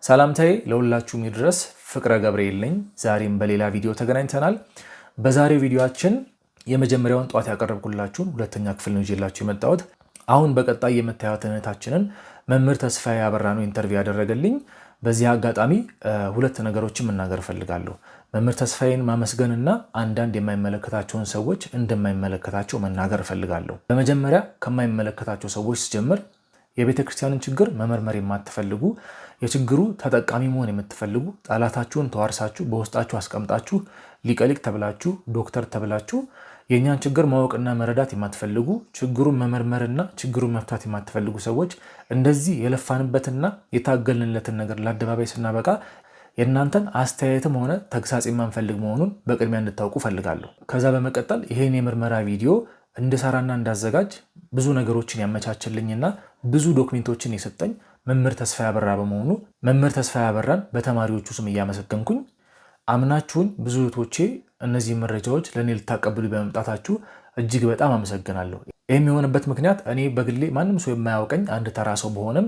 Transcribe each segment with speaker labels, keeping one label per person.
Speaker 1: ሰላምታዬ ለሁላችሁም ይድረስ። ፍቅረ ገብርኤል ነኝ። ዛሬም በሌላ ቪዲዮ ተገናኝተናል። በዛሬው ቪዲዮአችን የመጀመሪያውን ጧት ያቀረብኩላችሁን ሁለተኛ ክፍል ነው ይዤላችሁ የመጣሁት። አሁን በቀጣይ የምታዩት እህታችንን መምህር ተስፋዬ አበራ ነው ኢንተርቪው ያደረገልኝ። በዚህ አጋጣሚ ሁለት ነገሮችን መናገር ፈልጋለሁ። መምህር ተስፋዬን ማመስገንና አንዳንድ የማይመለከታቸውን ሰዎች እንደማይመለከታቸው መናገር ፈልጋለሁ። በመጀመሪያ ከማይመለከታቸው ሰዎች ሲጀምር የቤተ ክርስቲያንን ችግር መመርመር የማትፈልጉ የችግሩ ተጠቃሚ መሆን የምትፈልጉ ጠላታችሁን ተዋርሳችሁ በውስጣችሁ አስቀምጣችሁ ሊቀሊቅ ተብላችሁ ዶክተር ተብላችሁ የኛን ችግር ማወቅና መረዳት የማትፈልጉ ችግሩን መመርመርና ችግሩን መፍታት የማትፈልጉ ሰዎች እንደዚህ የለፋንበትና የታገልንለትን ነገር ለአደባባይ ስናበቃ የእናንተን አስተያየትም ሆነ ተግሳጽ የማንፈልግ መሆኑን በቅድሚያ እንድታውቁ ፈልጋለሁ። ከዛ በመቀጠል ይሄን የምርመራ ቪዲዮ እንድሰራና እንዳዘጋጅ ብዙ ነገሮችን ያመቻችልኝና ብዙ ዶክሜንቶችን የሰጠኝ መምህር ተስፋዬ አበራ በመሆኑ መምህር ተስፋዬ አበራን በተማሪዎቹ ስም እያመሰገንኩኝ አምናችሁን ብዙ እህቶቼ እነዚህ መረጃዎች ለእኔ ልታቀብሉ በመምጣታችሁ እጅግ በጣም አመሰግናለሁ። ይህም የሆነበት ምክንያት እኔ በግሌ ማንም ሰው የማያውቀኝ አንድ ተራ ሰው በሆንም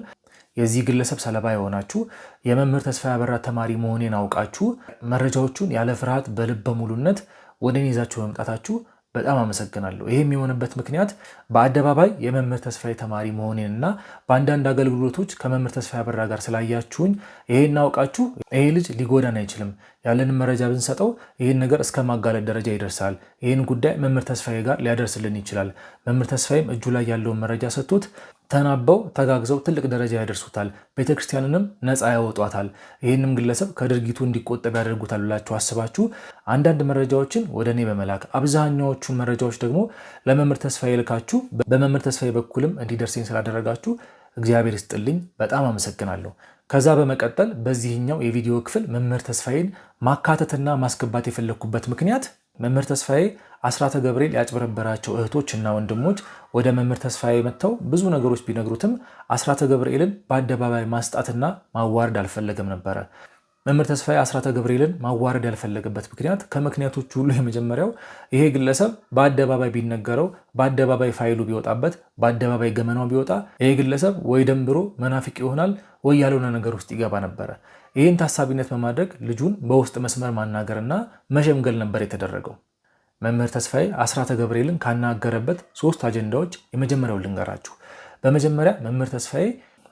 Speaker 1: የዚህ ግለሰብ ሰለባ የሆናችሁ የመምህር ተስፋዬ አበራ ተማሪ መሆኔን አውቃችሁ መረጃዎቹን ያለ ፍርሃት በልበ ሙሉነት ወደ እኔ ይዛችሁ በመምጣታችሁ በጣም አመሰግናለሁ። ይሄም የሆነበት ምክንያት በአደባባይ የመምህር ተስፋዬ ተማሪ መሆኔንና በአንዳንድ አገልግሎቶች ከመምህር ተስፋዬ አበራ ጋር ስላያችሁኝ ይሄን አውቃችሁ ይሄ ልጅ ሊጎዳን አይችልም፣ ያለንን መረጃ ብንሰጠው ይህን ነገር እስከ ማጋለጥ ደረጃ ይደርሳል፣ ይህን ጉዳይ መምህር ተስፋዬ ጋር ሊያደርስልን ይችላል፣ መምህር ተስፋዬም እጁ ላይ ያለውን መረጃ ሰጥቶት ተናበው ተጋግዘው ትልቅ ደረጃ ያደርሱታል፣ ቤተክርስቲያንንም ነፃ ያወጧታል፣ ይህንም ግለሰብ ከድርጊቱ እንዲቆጠብ ያደርጉታል ብላችሁ አስባችሁ አንዳንድ መረጃዎችን ወደ እኔ በመላክ አብዛኛዎቹን መረጃዎች ደግሞ ለመምህር ተስፋዬ ልካችሁ በመምህር ተስፋዬ በኩልም እንዲደርሰኝ ስላደረጋችሁ እግዚአብሔር ይስጥልኝ፣ በጣም አመሰግናለሁ። ከዛ በመቀጠል በዚህኛው የቪዲዮ ክፍል መምህር ተስፋዬን ማካተትና ማስገባት የፈለግኩበት ምክንያት መምህር ተስፋዬ አስራተ ገብርኤል ያጭበረበራቸው እህቶች እና ወንድሞች ወደ መምህር ተስፋዬ መጥተው ብዙ ነገሮች ቢነግሩትም አስራተ ገብርኤልን በአደባባይ ማስጣትና ማዋረድ አልፈለገም ነበረ። መምህር ተስፋዬ አስራተ ገብርኤልን ማዋረድ ያልፈለገበት ምክንያት ከምክንያቶቹ ሁሉ የመጀመሪያው ይሄ ግለሰብ በአደባባይ ቢነገረው፣ በአደባባይ ፋይሉ ቢወጣበት፣ በአደባባይ ገመናው ቢወጣ ይሄ ግለሰብ ወይ ደንብሮ መናፍቅ ይሆናል ወይ ያልሆነ ነገር ውስጥ ይገባ ነበረ። ይህን ታሳቢነት በማድረግ ልጁን በውስጥ መስመር ማናገርና መሸምገል ነበር የተደረገው። መምህር ተስፋዬ አስራተ ገብርኤልን ካናገረበት 3 አጀንዳዎች የመጀመሪያው ልንገራችሁ። በመጀመሪያ መምህር ተስፋዬ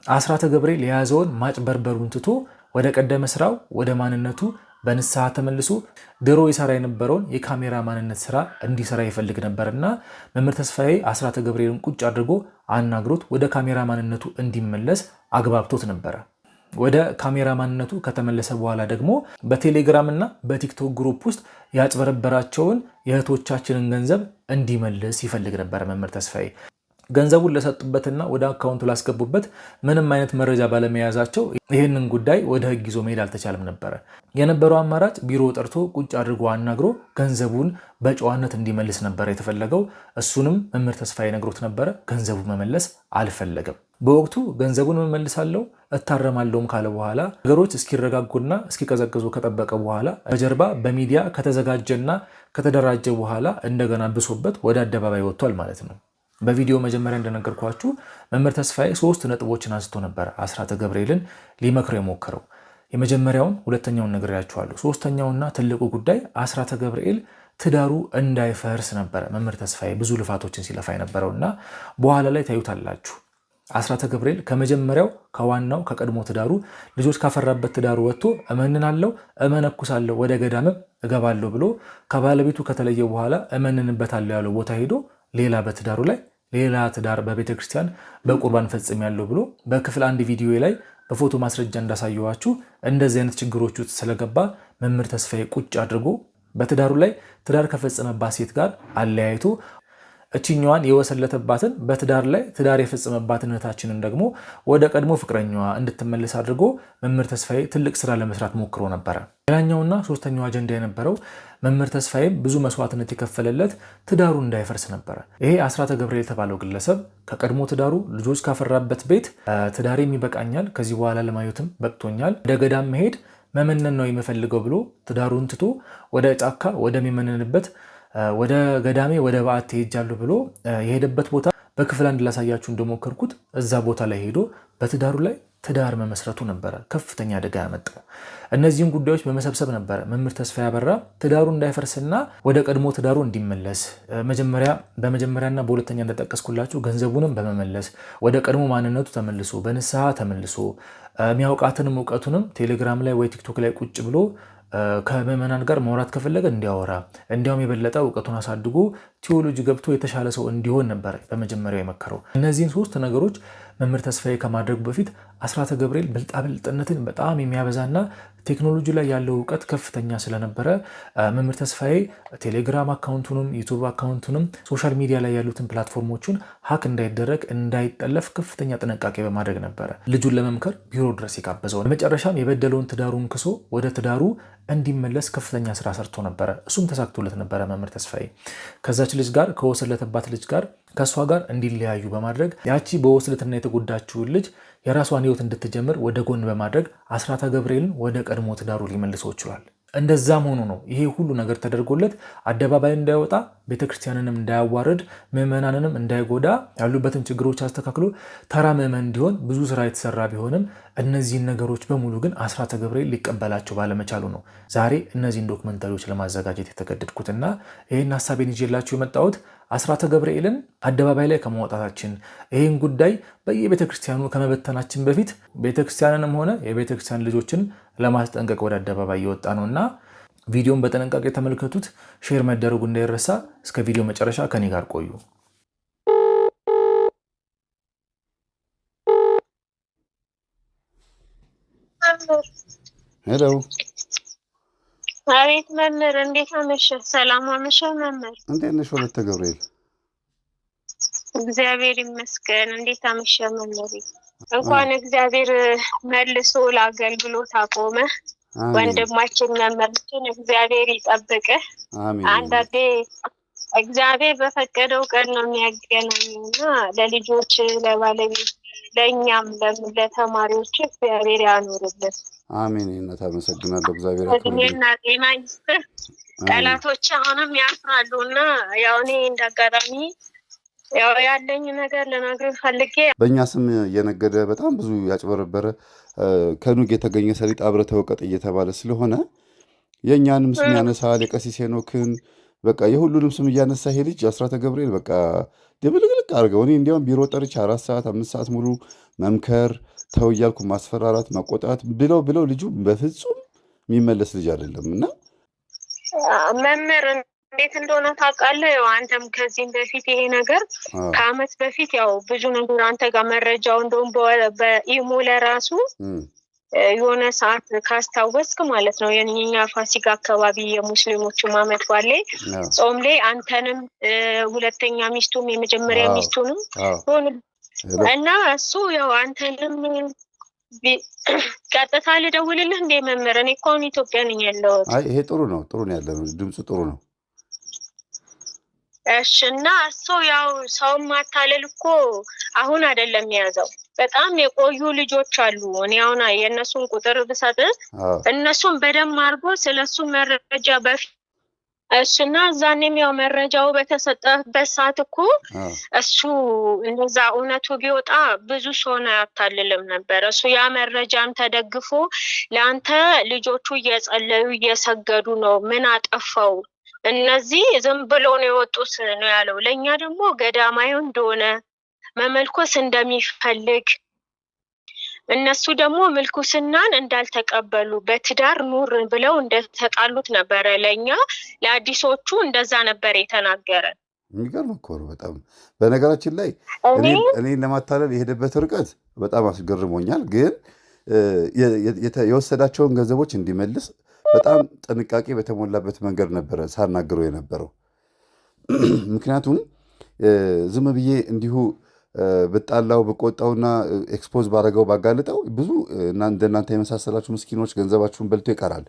Speaker 1: አስራተ ገብርኤል የያዘውን ማጭበርበሩን ትቶ ወደ ቀደመ ስራው ወደ ማንነቱ በንስሐ ተመልሶ ድሮ ይሰራ የነበረውን የካሜራ ማንነት ስራ እንዲሰራ ይፈልግ ነበርና መምህር ተስፋዬ አስራተ ገብርኤልን ቁጭ አድርጎ አናግሮት ወደ ካሜራ ማንነቱ እንዲመለስ አግባብቶት ነበረ። ወደ ካሜራ ማንነቱ ከተመለሰ በኋላ ደግሞ በቴሌግራም እና በቲክቶክ ግሩፕ ውስጥ ያጭበረበራቸውን የእህቶቻችንን ገንዘብ እንዲመልስ ይፈልግ ነበር መምህር ተስፋዬ። ገንዘቡን ለሰጡበትና ወደ አካውንቱ ላስገቡበት ምንም አይነት መረጃ ባለመያዛቸው ይህንን ጉዳይ ወደ ሕግ ይዞ መሄድ አልተቻለም ነበረ። የነበረው አማራጭ ቢሮ ጠርቶ ቁጭ አድርጎ አናግሮ ገንዘቡን በጨዋነት እንዲመልስ ነበር የተፈለገው። እሱንም መምህር ተስፋዬ ነግሮት ነበረ። ገንዘቡ መመለስ አልፈለገም። በወቅቱ ገንዘቡን መመልሳለሁ እታረማለሁም ካለ በኋላ ነገሮች እስኪረጋጉና እስኪቀዘቅዙ ከጠበቀ በኋላ በጀርባ በሚዲያ ከተዘጋጀና ከተደራጀ በኋላ እንደገና ብሶበት ወደ አደባባይ ወጥቷል ማለት ነው። በቪዲዮ መጀመሪያ እንደነገርኳችሁ መምህር ተስፋዬ 3 ነጥቦችን አንስቶ ነበር አስራተ ገብርኤልን ሊመክረው የሞከረው። የመጀመሪያውን ሁለተኛውን ነግሬያችኋለሁ። ሶስተኛውና ትልቁ ጉዳይ አስራተ ገብርኤል ትዳሩ እንዳይፈርስ ነበረ መምህር ተስፋዬ ብዙ ልፋቶችን ሲለፋ የነበረውና በኋላ ላይ ታዩታላችሁ። አስራተ ገብርኤል ከመጀመሪያው ከዋናው ከቀድሞ ትዳሩ ልጆች ካፈራበት ትዳሩ ወጥቶ እመንናለሁ፣ እመነኩሳለሁ፣ ወደ ገዳምም እገባለሁ ብሎ ከባለቤቱ ከተለየ በኋላ እመንንበታለሁ ያለው ቦታ ሄዶ ሌላ በትዳሩ ላይ ሌላ ትዳር በቤተ ክርስቲያን በቁርባን ፈጽም ያለው ብሎ በክፍል 1 ቪዲዮ ላይ በፎቶ ማስረጃ እንዳሳየዋችሁ እንደዚህ አይነት ችግሮች ውስጥ ስለገባ መምህር ተስፋዬ ቁጭ አድርጎ በትዳሩ ላይ ትዳር ከፈጸመባት ሴት ጋር አለያይቶ እችኛዋን የወሰለተባትን በትዳር ላይ ትዳር የፈጸመባትን እህታችንን ደግሞ ወደ ቀድሞ ፍቅረኛዋ እንድትመለስ አድርጎ መምህር ተስፋዬ ትልቅ ስራ ለመስራት ሞክሮ ነበረ። ሌላኛውና ሶስተኛው አጀንዳ የነበረው መምህር ተስፋዬ ብዙ መስዋዕትነት የከፈለለት ትዳሩ እንዳይፈርስ ነበረ። ይሄ አስራተ ገብርኤል የተባለው ግለሰብ ከቀድሞ ትዳሩ ልጆች ካፈራበት ቤት ትዳሬም ይበቃኛል፣ ከዚህ በኋላ ለማየትም በቅቶኛል፣ ወደ ገዳም መሄድ መመነን ነው የምፈልገው ብሎ ትዳሩን ትቶ ወደ ጫካ ወደሚመነንበት ወደ ገዳሜ ወደ በዓት ሄጃለሁ ብሎ የሄደበት ቦታ በክፍል 1 ላሳያችሁ እንደሞከርኩት እዛ ቦታ ላይ ሄዶ በትዳሩ ላይ ትዳር መመስረቱ ነበረ ከፍተኛ አደጋ ያመጣው። እነዚህን ጉዳዮች በመሰብሰብ ነበረ መምህር ተስፋዬ አበራ ትዳሩ እንዳይፈርስና ወደ ቀድሞ ትዳሩ እንዲመለስ በመጀመሪያና በሁለተኛ እንደጠቀስኩላችሁ ገንዘቡንም በመመለስ ወደ ቀድሞ ማንነቱ ተመልሶ በንስሐ ተመልሶ የሚያውቃትንም እውቀቱንም ቴሌግራም ላይ ወይ ቲክቶክ ላይ ቁጭ ብሎ ከምዕመናን ጋር ማውራት ከፈለገ እንዲያወራ እንዲያውም የበለጠ እውቀቱን አሳድጎ ቴዎሎጂ ገብቶ የተሻለ ሰው እንዲሆን ነበር በመጀመሪያው የመከረው። እነዚህን 3 ነገሮች መምህር ተስፋዬ ከማድረጉ በፊት አስራተ ገብርኤል ብልጣብልጥነትን በጣም የሚያበዛና ቴክኖሎጂ ላይ ያለው እውቀት ከፍተኛ ስለነበረ መምህር ተስፋዬ ቴሌግራም አካውንቱንም ዩቱብ አካውንቱንም ሶሻል ሚዲያ ላይ ያሉትን ፕላትፎርሞቹን ሀክ እንዳይደረግ እንዳይጠለፍ ከፍተኛ ጥንቃቄ በማድረግ ነበረ ልጁን ለመምከር ቢሮ ድረስ የጋበዘው። በመጨረሻም የበደለውን ትዳሩን ክሶ ወደ ትዳሩ እንዲመለስ ከፍተኛ ስራ ሰርቶ ነበረ። እሱም ተሳክቶለት ነበረ። መምህር ተስፋዬ ከዛች ልጅ ጋር ከወሰለተባት ልጅ ጋር ከእሷ ጋር እንዲለያዩ በማድረግ ያቺ በወስልትና የተጎዳችውን ልጅ የራሷን ህይወት እንድትጀምር ወደ ጎን በማድረግ አስራተ ገብርኤልን ወደ ቀድሞ ትዳሩ ሊመልሰው ችሏል። እንደዛም ሆኖ ነው ይሄ ሁሉ ነገር ተደርጎለት አደባባይ እንዳይወጣ ቤተክርስቲያንንም እንዳያዋርድ ምዕመናንንም እንዳይጎዳ ያሉበትን ችግሮች አስተካክሎ ተራ ምዕመን እንዲሆን ብዙ ስራ የተሰራ ቢሆንም እነዚህን ነገሮች በሙሉ ግን አስራተ ገብርኤል ሊቀበላቸው ባለመቻሉ ነው ዛሬ እነዚህን ዶክመንታሪዎች ለማዘጋጀት የተገደድኩትና ይህን ሀሳቤን ይዤላችሁ የመጣሁት አስራተ ገብርኤልን አደባባይ ላይ ከማውጣታችን ይህን ጉዳይ በየቤተክርስቲያኑ ከመበተናችን በፊት ቤተክርስቲያንንም ሆነ የቤተክርስቲያን ልጆችን ለማስጠንቀቅ ወደ አደባባይ እየወጣ ነውና ቪዲዮን በጥንቃቄ ተመልከቱት። ሼር መደረጉ እንዳይረሳ። እስከ ቪዲዮ መጨረሻ ከኔ ጋር ቆዩ።
Speaker 2: ሄሎ።
Speaker 3: አቤት መምህር፣ እንዴት አመሸህ? ሰላም አመሸህ መምህር።
Speaker 2: እንዴት ነሽ ወለተ ገብርኤል?
Speaker 3: እግዚአብሔር ይመስገን። እንዴት አመሸህ መምህር? እንኳን እግዚአብሔር መልሶ ለአገልግሎት አቆመ። ወንድማችን መምህራችን እግዚአብሔር ይጠብቅህ። አንዳንዴ እግዚአብሔር በፈቀደው ቀን ነው የሚያገናኙና ለልጆች ለባለቤት ለእኛም ለተማሪዎች እግዚአብሔር ያኖርልን።
Speaker 2: አሜን። እናት አመሰግናለሁ። እግዚአብሔር
Speaker 3: እድሜና ጤና ይስጥህ። ጠላቶች አሁንም ያፍራሉና ያው እኔ እንዳጋጣሚ ያው ያለኝ ነገር ልነግርህ ፈልጌ
Speaker 2: በእኛ ስም እየነገደ በጣም ብዙ ያጭበረበረ ከኑግ የተገኘ ሰሊጥ አብረህ ተወቀጥ እየተባለ ስለሆነ የእኛንም ስም ያነሳል። የቀሲስ ሄኖክን በቃ የሁሉንም ስም እያነሳ ይሄ ልጅ አስራተ ገብርኤል በቃ ድብልቅልቅ አድርገው። እኔ እንዲያውም ቢሮ ጠርቼ 4 ሰዓት 5 ሰዓት ሙሉ መምከር ተው እያልኩ ማስፈራራት መቆጣት ብለው ልጁ በፍጹም የሚመለስ ልጅ አይደለም። እና
Speaker 3: መምህር እንዴት እንደሆነ ታውቃለህ? ያው አንተም ከዚህም በፊት ይሄ ነገር ከአመት በፊት ያው ብዙ ነገር አንተ ጋር መረጃው እንደውም በኢሞ ለራሱ የሆነ ሰዓት ካስታወስክ ማለት ነው የኛ ፋሲካ አካባቢ የሙስሊሞቹ አመት ባለ ጾም ላይ አንተንም ሁለተኛ ሚስቱም የመጀመሪያ ሚስቱንም እና እሱ ያው አንተንም ቀጥታ ልደውልልህ እንደ መምህር እኔ እኮ ኢትዮጵያ ነኝ ያለሁት።
Speaker 2: አይ ይሄ ጥሩ ነው ያለው ድምፁ ጥሩ ነው።
Speaker 3: እሺ። እና እሱ ያው ሰው ማታለል እኮ አሁን አይደለም የያዘው በጣም የቆዩ ልጆች አሉ። እኔ አሁን የእነሱን ቁጥር ብሰጥ እነሱን በደንብ አድርጎ ስለሱ መረጃ በፊት እሱና እዛኔም ያው መረጃው በተሰጠበት ሰዓት እኮ እሱ እንደዛ እውነቱ ቢወጣ ብዙ ሰውን አያታልልም ነበር። እሱ ያ መረጃም ተደግፎ ለአንተ ልጆቹ እየጸለዩ እየሰገዱ ነው ምን አጠፋው እነዚህ ዝም ብሎ ነው የወጡት ነው ያለው። ለእኛ ደግሞ ገዳማዊ እንደሆነ መመልኮስ እንደሚፈልግ እነሱ ደግሞ ምልኩስናን እንዳልተቀበሉ በትዳር ኑር ብለው እንደተጣሉት ነበረ። ለኛ ለአዲሶቹ እንደዛ ነበር የተናገረ።
Speaker 2: የሚገርም እኮ ነው በጣም። በነገራችን ላይ እኔን ለማታለል የሄደበት ርቀት በጣም አስገርሞኛል። ግን የወሰዳቸውን ገንዘቦች እንዲመልስ በጣም ጥንቃቄ በተሞላበት መንገድ ነበረ ሳናግረው የነበረው። ምክንያቱም ዝም ብዬ እንዲሁ ብጣላው ብቆጣውና ኤክስፖዝ ባረገው ባጋልጠው ብዙ እንደናንተ የመሳሰላችሁ ምስኪኖች ገንዘባችሁን በልቶ ይቀራል።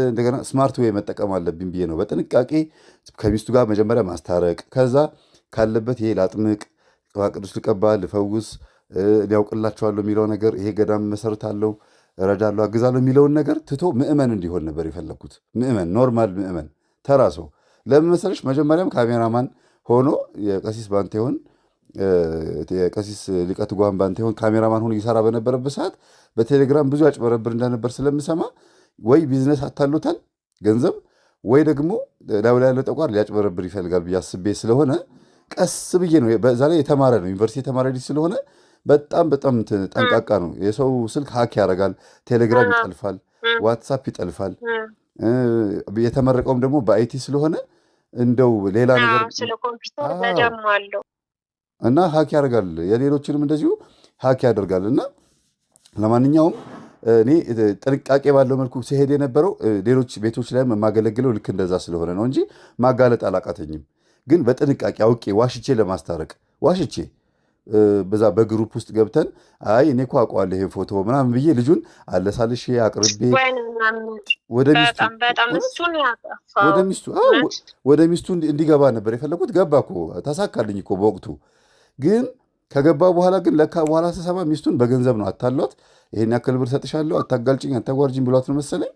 Speaker 2: እንደገና ስማርት ዌይ መጠቀም አለብኝ ብዬ ነው በጥንቃቄ ከሚስቱ ጋር መጀመሪያ ማስታረቅ፣ ከዛ ካለበት ይሄ ላጥምቅ፣ ቅባ ቅዱስ ልቀባ፣ ልፈውስ፣ ሊያውቅላቸዋለሁ የሚለው ነገር ይሄ ገዳም መሰረታለሁ፣ እረዳለሁ፣ አግዛለሁ የሚለውን ነገር ትቶ ምእመን እንዲሆን ነበር የፈለግኩት። ምእመን፣ ኖርማል ምእመን፣ ተራ ሰው። ለምን መሰለሽ መጀመሪያም ካሜራማን ሆኖ የቀሲስ ባንቴሆን የቀሲስ ሊቀት ጓን ባንቴሆን ካሜራማን ሆኖ ይሰራ በነበረበት ሰዓት በቴሌግራም ብዙ ያጭበረብር እንደነበር ስለምሰማ ወይ ቢዝነስ አታሉታል ገንዘብ ወይ ደግሞ ላዩ ላይ ያለው ጠቋር ሊያጭበረብር ይፈልጋል ብዬ አስቤ ስለሆነ ቀስ ብዬ ነው። በዛ ላይ የተማረ ነው፣ ዩኒቨርሲቲ የተማረ ልጅ ስለሆነ በጣም በጣም ጠንቃቃ ነው። የሰው ስልክ ሀክ ያደርጋል፣ ቴሌግራም ይጠልፋል፣ ዋትሳፕ ይጠልፋል። የተመረቀውም ደግሞ በአይቲ ስለሆነ እንደው ሌላ ነገር
Speaker 3: ስለ ኮምፒውተር በደም አለው
Speaker 2: እና ሀክ ያደርጋል፣ የሌሎችንም እንደዚሁ ሀክ ያደርጋል። እና ለማንኛውም እኔ ጥንቃቄ ባለው መልኩ ሲሄድ የነበረው ሌሎች ቤቶች ላይ የማገለግለው ልክ እንደዛ ስለሆነ ነው እንጂ ማጋለጥ አላቃተኝም። ግን በጥንቃቄ አውቄ ዋሽቼ ለማስታረቅ ዋሽቼ በዛ በግሩፕ ውስጥ ገብተን አይ እኔ እኮ አውቀዋለሁ ይሄን ፎቶ ምናምን ብዬ ልጁን አለሳልሼ አቅርቤ ወደ ሚስቱ እንዲገባ ነበር የፈለጉት። ገባ እኮ ተሳካልኝ እኮ በወቅቱ። ግን ከገባ በኋላ ግን ለካ በኋላ ስሰማ ሚስቱን በገንዘብ ነው አታሏት። ይሄን ያክል ብር ሰጥሻለሁ አታጋልጭኝ አታጓርጅኝ ብሏት ነው መሰለኝ።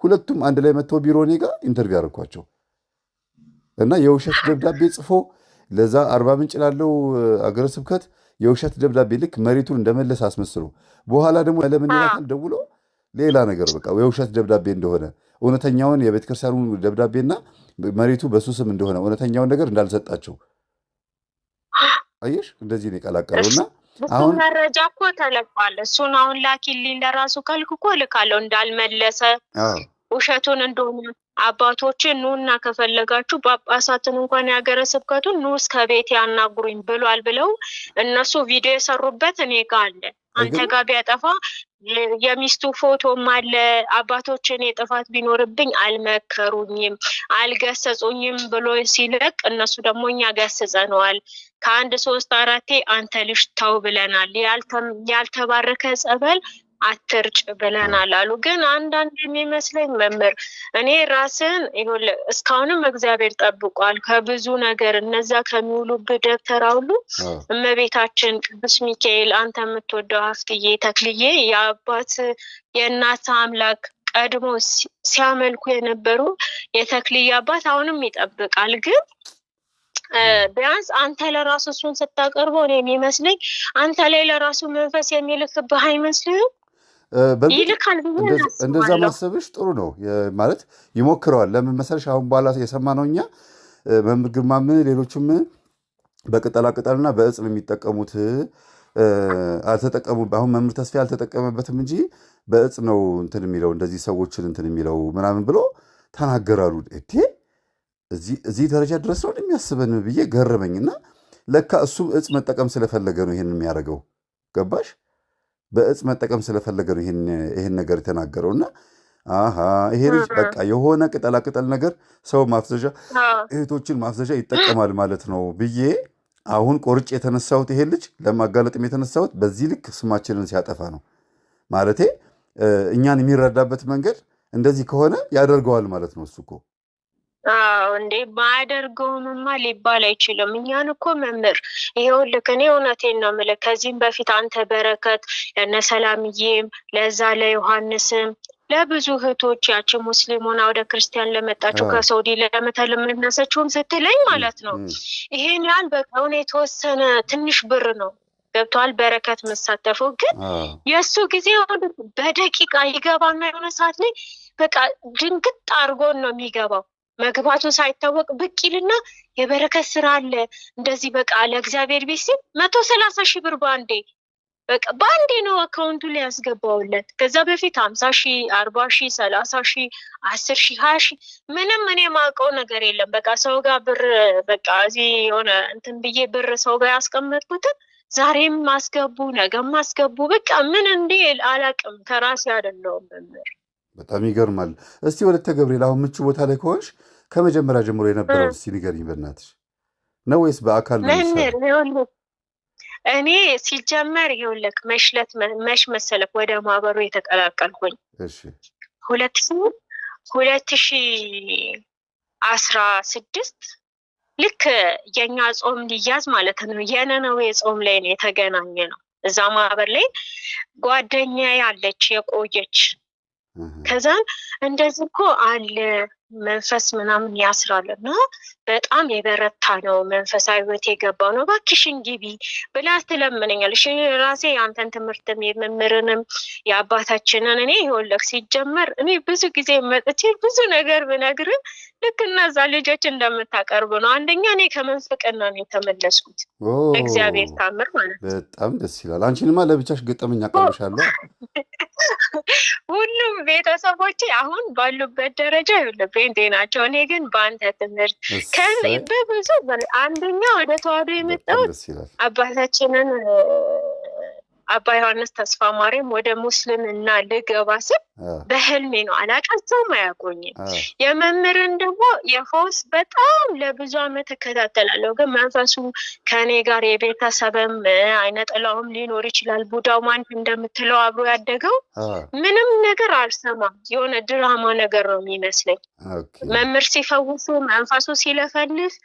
Speaker 2: ሁለቱም አንድ ላይ መጥተው ቢሮ እኔ ጋር ኢንተርቪው ያደረኳቸው እና የውሸት ደብዳቤ ጽፎ ለዛ አርባ ምንጭ ላለው አገረ ስብከት የውሸት ደብዳቤ ልክ መሬቱን እንደመለስ አስመስሎ በኋላ ደግሞ ለምን ይላል ደውሎ ሌላ ነገር በቃ የውሸት ደብዳቤ እንደሆነ እውነተኛውን የቤተክርስቲያኑ ደብዳቤና መሬቱ በሱ ስም እንደሆነ እውነተኛውን ነገር እንዳልሰጣቸው አየሽ። እንደዚህ ነው የቀላቀለውና
Speaker 3: አሁን መረጃ እኮ ተለቋል። እሱን አሁን ላኪልኝ ለራሱ ካልክ እኮ ልካለው እንዳልመለሰ ውሸቱን እንደሆነ አባቶችን ኑና ከፈለጋችሁ ጳጳሳትን እንኳን ያገረ ስብከቱን ኑ እስከ ቤት ያናግሩኝ ብሏል ብለው እነሱ ቪዲዮ የሰሩበት እኔ ጋር አለ። አንተ ጋር ቢያጠፋ የሚስቱ ፎቶም አለ። አባቶችን የጥፋት ቢኖርብኝ አልመከሩኝም አልገሰጹኝም ብሎ ሲለቅ እነሱ ደግሞ እኛ ገስጸነዋል ከአንድ 3-4 አንተ ልጅ ተው ብለናል፣ ያልተባረከ ጸበል አትርጭ ብለናል አሉ። ግን አንዳንድ የሚመስለኝ መምህር እኔ ራስን እስካሁንም እግዚአብሔር ጠብቋል ከብዙ ነገር። እነዛ ከሚውሉብህ ደብተራ ሁሉ እመቤታችን ቅዱስ ሚካኤል አንተ የምትወደው ሀፍትዬ ተክልዬ የአባት የእናት አምላክ ቀድሞ ሲያመልኩ የነበሩ የተክልዬ አባት አሁንም ይጠብቃል። ግን ቢያንስ አንተ ለራሱ እሱን ስታቀርበው እኔ የሚመስለኝ አንተ ላይ ለራሱ መንፈስ የሚልክብህ አይመስልም? ይልካል።
Speaker 2: እንደዛ ማሰብሽ ጥሩ ነው ማለት ይሞክረዋል። ለምን መሰለሽ አሁን በኋላ የሰማነው እኛ መምህር ግርማም ሌሎችም በቅጠላቅጠልና በእጽ ነው የሚጠቀሙት አልተጠቀሙ። አሁን መምህር ተስፋ አልተጠቀመበትም እንጂ በእጽ ነው እንትን የሚለው እንደዚህ ሰዎችን እንትን የሚለው ምናምን ብሎ ተናገራሉ። እዚህ ደረጃ ድረስ ነው የሚያስበን ብዬ ገረመኝና ለካ እሱ እጽ መጠቀም ስለፈለገ ነው ይሄን የሚያደርገው። ገባሽ? በእጽ መጠቀም ስለፈለገ ነው ይሄን ነገር የተናገረውና ይሄ ልጅ በቃ የሆነ ቅጠላቅጠል ነገር ሰው ማፍዘዣ እህቶችን ማፍዘዣ ይጠቀማል ማለት ነው ብዬ አሁን ቆርጬ የተነሳሁት ይሄ ልጅ ለማጋለጥም የተነሳሁት በዚህ ልክ ስማችንን ሲያጠፋ ነው ማለቴ። እኛን የሚረዳበት መንገድ እንደዚህ ከሆነ ያደርገዋል ማለት ነው እሱ እኮ።
Speaker 3: እንዴ ባያደርገውምማ ሊባል አይችልም። እኛን እኮ መምህር ይኸውልህ እኔ እውነቴን ነው የምልህ ከዚህም በፊት አንተ በረከት ለነ ሰላምዬም ለዛ ለዮሐንስም ለብዙ እህቶች ያቺ ሙስሊሙን ወደ ክርስቲያን ለመጣችው ከሳውዲ ለመተለምነሰችውም ስትለኝ ማለት ነው ይሄን ያህል በቃ የተወሰነ ትንሽ ብር ነው ገብቷል በረከት መሳተፈው። ግን የእሱ ጊዜ በደቂቃ ይገባና የሆነ ሰዓት ላይ በቃ ድንግጥ አድርጎን ነው የሚገባው። መግባቱ ሳይታወቅ ብቅ ይልና የበረከት ስራ አለ እንደዚህ በቃ ለእግዚአብሔር ቤት ሲል 130,000 ብር በአንዴ ነው አካውንቱ ላይ ያስገባውለት። ከዛ በፊት 50,000 40,000 30,000 10,000 20,000 ምንም እኔ ማውቀው ነገር የለም። በቃ ሰው ጋር ብር በቃ እዚህ የሆነ እንትን ብዬ ብር ሰው ጋር ያስቀመጥኩትን ዛሬም ማስገቡ ነገም ማስገቡ በቃ ምን እንዴ አላውቅም። ከራሴ አይደለሁም መምህር።
Speaker 2: በጣም ይገርማል። እስቲ ወለተ ገብርኤል አሁን ምቹ ቦታ ላይ ከሆንሽ ከመጀመሪያ ጀምሮ የነበረው እስቲ ንገሪኝ በእናትሽ። ነው ወይስ በአካል ነው?
Speaker 3: እኔ ሲጀመር ይኸውልህ መሽ መሰለክ ወደ ማህበሩ የተቀላቀልኩኝ 2016 ልክ የኛ ጾም ሊያዝ ማለት ነው የነነዌ ጾም ላይ ነው የተገናኘ ነው። እዛ ማህበር ላይ ጓደኛ ያለች የቆየች ከዛ እንደዚህ እኮ አለ መንፈስ ምናምን ያስራልና በጣም የበረታ ነው መንፈሳዊ ህይወት የገባው ነው። እባክሽን ግቢ ብላ ትለምነኛለች። ራሴ አንተን ትምህርትም የመምህርንም የአባታችንን እኔ ይኸውልህ ሲጀመር እኔ ብዙ ጊዜ መጥቼ ብዙ ነገር ብነግርህ ልክ እነዛ ልጆች እንደምታቀርቡ ነው። አንደኛ እኔ ከመንፍቅና ነው የተመለስኩት። እግዚአብሔር ታምር ማለት ነው።
Speaker 2: በጣም ደስ ይላል። አንቺንማ ለብቻሽ ገጠመኝ አቀርብሻለሁ።
Speaker 3: ሁሉም ቤተሰቦቼ አሁን ባሉበት ደረጃ ጴንጤ ናቸው። እኔ ግን በአንተ ትምህርት በብዙ አንደኛ ወደ ተዋህዶ የመጣሁት አባታችንን አባ ዮሐንስ ተስፋ ማርያም ወደ ሙስልምና ልገባ ስል በህልሜ ነው። አላውቃቸውም፣ አያውቁኝም። የመምህርን ደግሞ የፈውስ በጣም ለብዙ ዓመት እከታተላለሁ። ግን መንፈሱ ከእኔ ጋር የቤተሰብም አይነ ጥላውም ሊኖር ይችላል። ቡዳው ማን እንደምትለው አብሮ ያደገው ምንም ነገር አልሰማም። የሆነ ድራማ ነገር ነው የሚመስለኝ። መምህር ሲፈውሱ መንፈሱ ሲለፈልፍ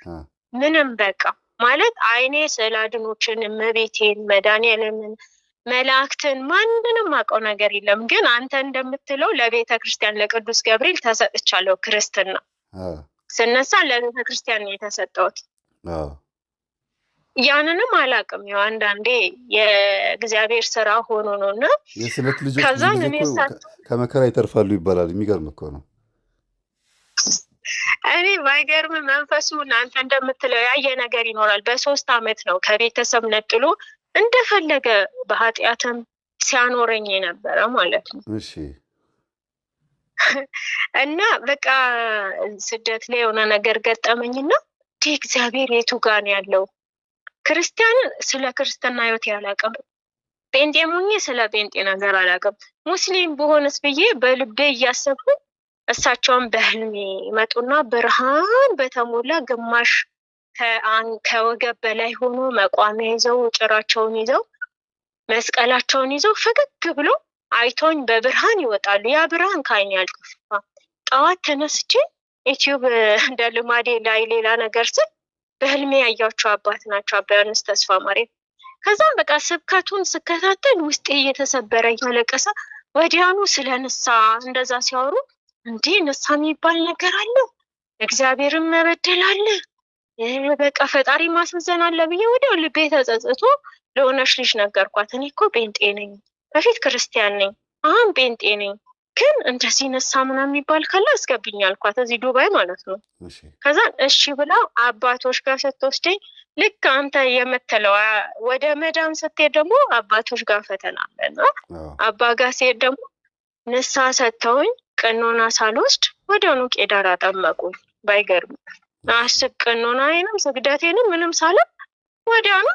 Speaker 3: ምንም በቃ ማለት አይኔ ስዕል አድኖችን እመቤቴን መድኃኒዓለምን መላእክትን ማንንም አውቀው ነገር የለም። ግን አንተ እንደምትለው ለቤተ ክርስቲያን ለቅዱስ ገብርኤል ተሰጥቻለሁ። ክርስትና ስነሳ ለቤተ ክርስቲያን የተሰጠሁት ያንንም አላውቅም። ያው አንዳንዴ የእግዚአብሔር ስራ ሆኖ ነው እና
Speaker 2: የስለት ልጆች ከመከራ ይተርፋሉ ይባላል። የሚገርም እኮ ነው።
Speaker 3: እኔ ባይገርም መንፈሱ አንተ እንደምትለው ያየ ነገር ይኖራል። በ3 ዓመት ነው ከቤተሰብ ነጥሎ እንደፈለገ በኃጢአትም ሲያኖረኝ የነበረ ማለት ነው።
Speaker 2: እሺ
Speaker 3: እና በቃ ስደት ላይ የሆነ ነገር ገጠመኝና እግዚአብሔር የቱ ጋር ነው ያለው? ክርስቲያንን ስለ ክርስትና ህይወት ያላቀም ጴንጤ ሞኝ ስለ ጴንጤ ነገር አላውቅም። ሙስሊም በሆነስ ብዬ በልቤ እያሰብኩ እሳቸውን በህልሜ መጡና ብርሃን በተሞላ ግማሽ ከወገብ በላይ ሆኖ መቋሚያ ይዘው ጭራቸውን ይዘው መስቀላቸውን ይዘው ፈገግ ብሎ አይቶኝ በብርሃን ይወጣሉ። ያ ብርሃን ከዓይኔ አልጠፋም። ጠዋት ተነስቼ ዩቲዩብ እንደ ልማዴ ላይ ሌላ ነገር ስል በህልሜ ያያቸው አባት ናቸው፣ አባ ዮሐንስ ተስፋ ማርያም። ከዛም በቃ ስብከቱን ስከታተል ውስጤ እየተሰበረ እያለቀሰ ወዲያኑ ስለ ንስሐ እንደዛ ሲያወሩ እንዴ ንስሐ የሚባል ነገር አለ፣ እግዚአብሔርን መበደል አለ፣ በቃ ፈጣሪ ማስመዘን አለ ብዬ ወዲያው ልቤ ተጸጽቶ ለሆነች ልጅ ነገርኳት። እኔ እኮ ጴንጤ ነኝ፣ በፊት ክርስቲያን ነኝ፣ አሁን ጴንጤ ነኝ፣ ግን እንደዚህ ንስሐ ምናምን የሚባል ካለ አስገብኝ አልኳት። እዚህ ዱባይ ማለት ነው። ከዛ እሺ ብላ አባቶች ጋር ስትወስደኝ ልክ አንተ የምትለው ወደ መዳን ስትሄድ ደግሞ አባቶች ጋር ፈተና አለና አባ ጋር ሲሄድ ደግሞ ንስሐ ሰጥተውኝ ቀኖና ሳልወስድ ወዲያውኑ ቄዳር አጠመቁኝ። ባይገርም አስብ ቀኖናዬንም ስግደቴንም ምንም ሳልም ወዲያውኑ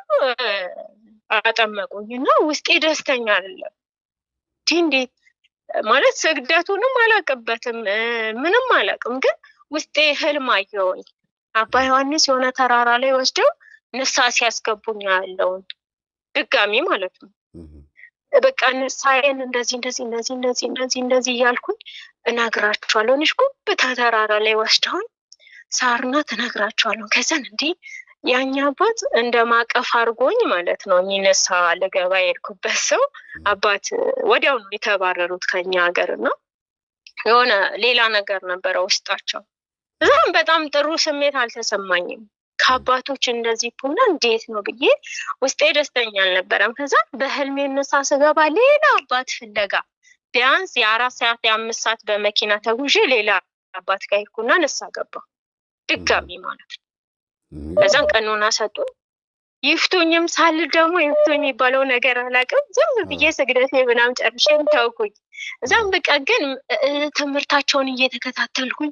Speaker 3: አጠመቁኝ እና ውስጤ ደስተኛ አይደለም። እንዴት ማለት ስግደቱንም አላውቅበትም ምንም አላውቅም፣ ግን ውስጤ ህልም አየሁኝ። አባ ዮሐንስ የሆነ ተራራ ላይ ወስደው ንስሐ ሲያስገቡኝ ያለውን ድጋሚ ማለት ነው። በቃ ንስሐዬን እንደዚህ እያልኩኝ እነግራቸዋለሁ። ንሽ ጉብታ ተራራ ላይ ወስደውኝ ሳርና ተነግራቸዋለሁ። ከዛን እንዴ ያኛ አባት እንደ ማቀፍ አድርጎኝ ማለት ነው። ንስሐ ልገባ የሄድኩበት ሰው አባት ወዲያው ነው የተባረሩት ከኛ ሀገር እና የሆነ ሌላ ነገር ነበረ ውስጣቸው። እዛም በጣም ጥሩ ስሜት አልተሰማኝም። ከአባቶች እንደዚህ ሆነ እንዴት ነው ብዬ ውስጤ ደስተኛ አልነበረም። ከዛ በህልሜ ንስሐ ስገባ ሌላ አባት ፍለጋ ቢያንስ የ4 ሰዓት የ5 ሰዓት በመኪና ተጉዤ ሌላ አባት ጋር ሄድኩና ንስሐ ገባሁ ድጋሚ ማለት ነው። ከዛን ቀኖና ሰጡ። ይፍቱኝም ሳል ደግሞ ይፍቱኝ የሚባለው ነገር አላውቅም። ዝም ብዬ ስግደቴ ምናምን ጨርሼ ተውኩኝ። እዛም በቃ ግን ትምህርታቸውን እየተከታተልኩኝ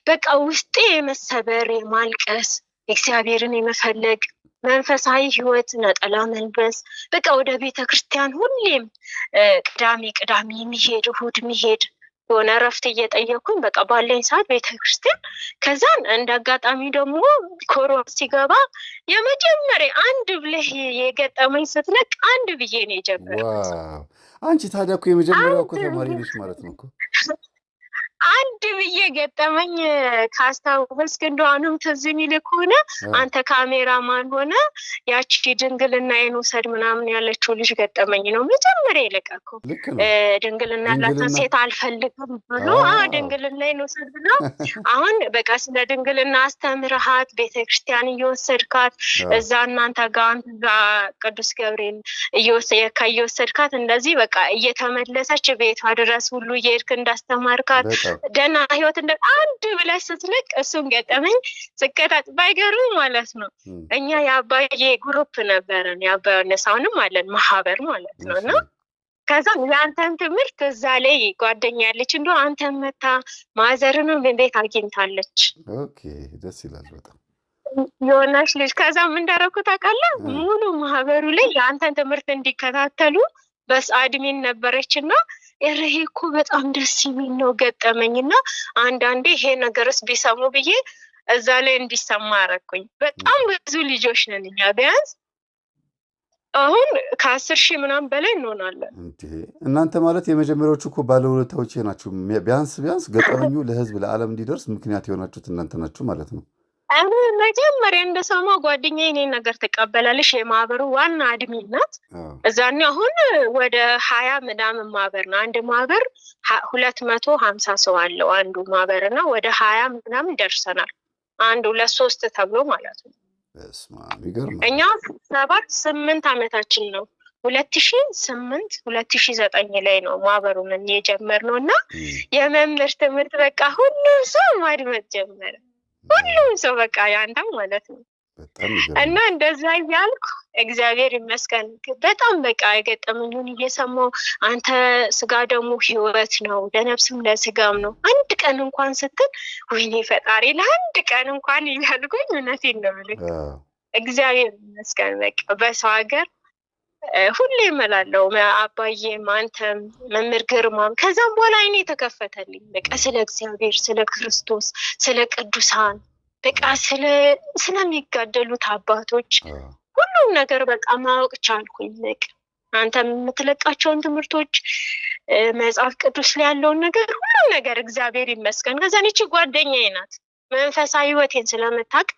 Speaker 3: በቃ ውስጤ የመሰበር የማልቀስ እግዚአብሔርን የመፈለግ መንፈሳዊ ህይወት ነጠላ መልበስ በቃ ወደ ቤተ ክርስቲያን ሁሌም ቅዳሜ የሚሄድ እሑድ የሚሄድ የሆነ እረፍት እየጠየኩኝ በቃ ባለኝ ሰዓት ቤተ ክርስቲያን። ከዛን እንደ አጋጣሚ ደግሞ ኮሮና ሲገባ የመጀመሪያ አንድ ብለህ የገጠመኝ ስትለቅ አንድ ብዬ ነው የጀመርኩት።
Speaker 2: አንቺ ታዲያ እኮ የመጀመሪያው እኮ ተማሪ ነሽ ማለት ነው እኮ።
Speaker 3: አንድ ብዬ ገጠመኝ ካስታወስክ እንደው አሁንም ትዝ የሚልህ ከሆነ አንተ ካሜራማን ሆነ ያቺ ድንግልናዬን ውሰድ ምናምን ያለችው ልጅ ገጠመኝ ነው መጀመሪያ የለቀቀው። ድንግልና ያላትን ሴት አልፈልግም ብሎ ድንግልናዬን ውሰድ ብሎ አሁን በቃ ስለ ድንግልና አስተምረሃት ቤተክርስቲያን እየወሰድካት እዛ እናንተ ጋር ቅዱስ ገብርኤል እየወሰድካት እንደዚህ በቃ እየተመለሰች ቤቷ ድረስ ሁሉ እየሄድክ እንዳስተማርካት ደህና ህይወት እንደ አንድ ብለህ ስትልቅ እሱን ገጠመኝ ስከታተል ባይገርም ማለት ነው። እኛ የአባዬ ግሩፕ ነበረን የአባዬ ነሳውንም አለን ማህበር ማለት ነው። እና ከዛ ያንተን ትምህርት እዛ ላይ ጓደኛ ያለች እንደው አንተን መታ ማዘርንም እንዴት አግኝታለች።
Speaker 2: ኦኬ ደስ ይላል በጣም
Speaker 3: የሆነች ልጅ ከዛ ምን እንዳደረኩ ታውቃለህ? ሙሉ ማህበሩ ላይ የአንተን ትምህርት እንዲከታተሉ በስ አድሚን ነበረችና ይሄ እኮ በጣም ደስ የሚል ነው ገጠመኝና አንዳንዴ ይሄ ነገርስ ቢሰሙ ብዬ እዛ ላይ እንዲሰማ አደረኩኝ። በጣም ብዙ ልጆች ነን እኛ ቢያንስ አሁን ከ10,000 ምናምን በላይ እንሆናለን።
Speaker 2: እናንተ ማለት የመጀመሪያዎቹ እኮ ባለውለታዎች ናችሁ። ቢያንስ ገጠመኙ ለህዝብ ለዓለም እንዲደርስ ምክንያት የሆናችሁት እናንተ ናችሁ ማለት ነው።
Speaker 3: እኔ መጀመሪያ እንደሰማሁ ጓደኛዬ እኔን ነገር ትቀበላለች የማህበሩ ዋና አድሚን ናት። እዛኔ አሁን ወደ 20 ምናምን ማህበር ነው። አንድ ማህበር 250 ሰው አለው አንዱ ማህበር እና ወደ 20 ምናምን ደርሰናል። 1 2 3 ተብሎ ማለት ነው። እኛ 7-8 ዓመታችን ነው። 2008 2009 ላይ ነው ማህበሩን የጀመርነው እና የመምህር ትምህርት በቃ ሁሉም ሰው ማድመጥ ጀመረ። ሁሉም ሰው በቃ ያንተም ማለት ነው። እና እንደዛ እያልኩ እግዚአብሔር ይመስገን በጣም በቃ የገጠመኝን እየሰማሁ አንተ ስጋ ደግሞ ህይወት ነው ለነፍስም ለስጋም ነው አንድ ቀን እንኳን ስትል ወይኔ ፈጣሪ ለአንድ ቀን እንኳን እያልኩኝ እውነቴን ነው የምልህ እግዚአብሔር ይመስገን በቃ በሰው ሀገር ሁሌ እምላለሁ አባዬም አንተም መምህር ግርማም ከዛም በኋላ አይኔ ተከፈተልኝ። በቃ ስለ እግዚአብሔር ስለ ክርስቶስ ስለ ቅዱሳን በቃ ስለሚጋደሉት አባቶች ሁሉም ነገር በቃ ማወቅ ቻልኩኝ። በቃ አንተ የምትለቃቸውን ትምህርቶች መጽሐፍ ቅዱስ ላይ ያለውን ነገር ሁሉም ነገር እግዚአብሔር ይመስገን። ከዛ እቺ ጓደኛዬ ናት መንፈሳዊ ህይወቴን ስለምታውቅ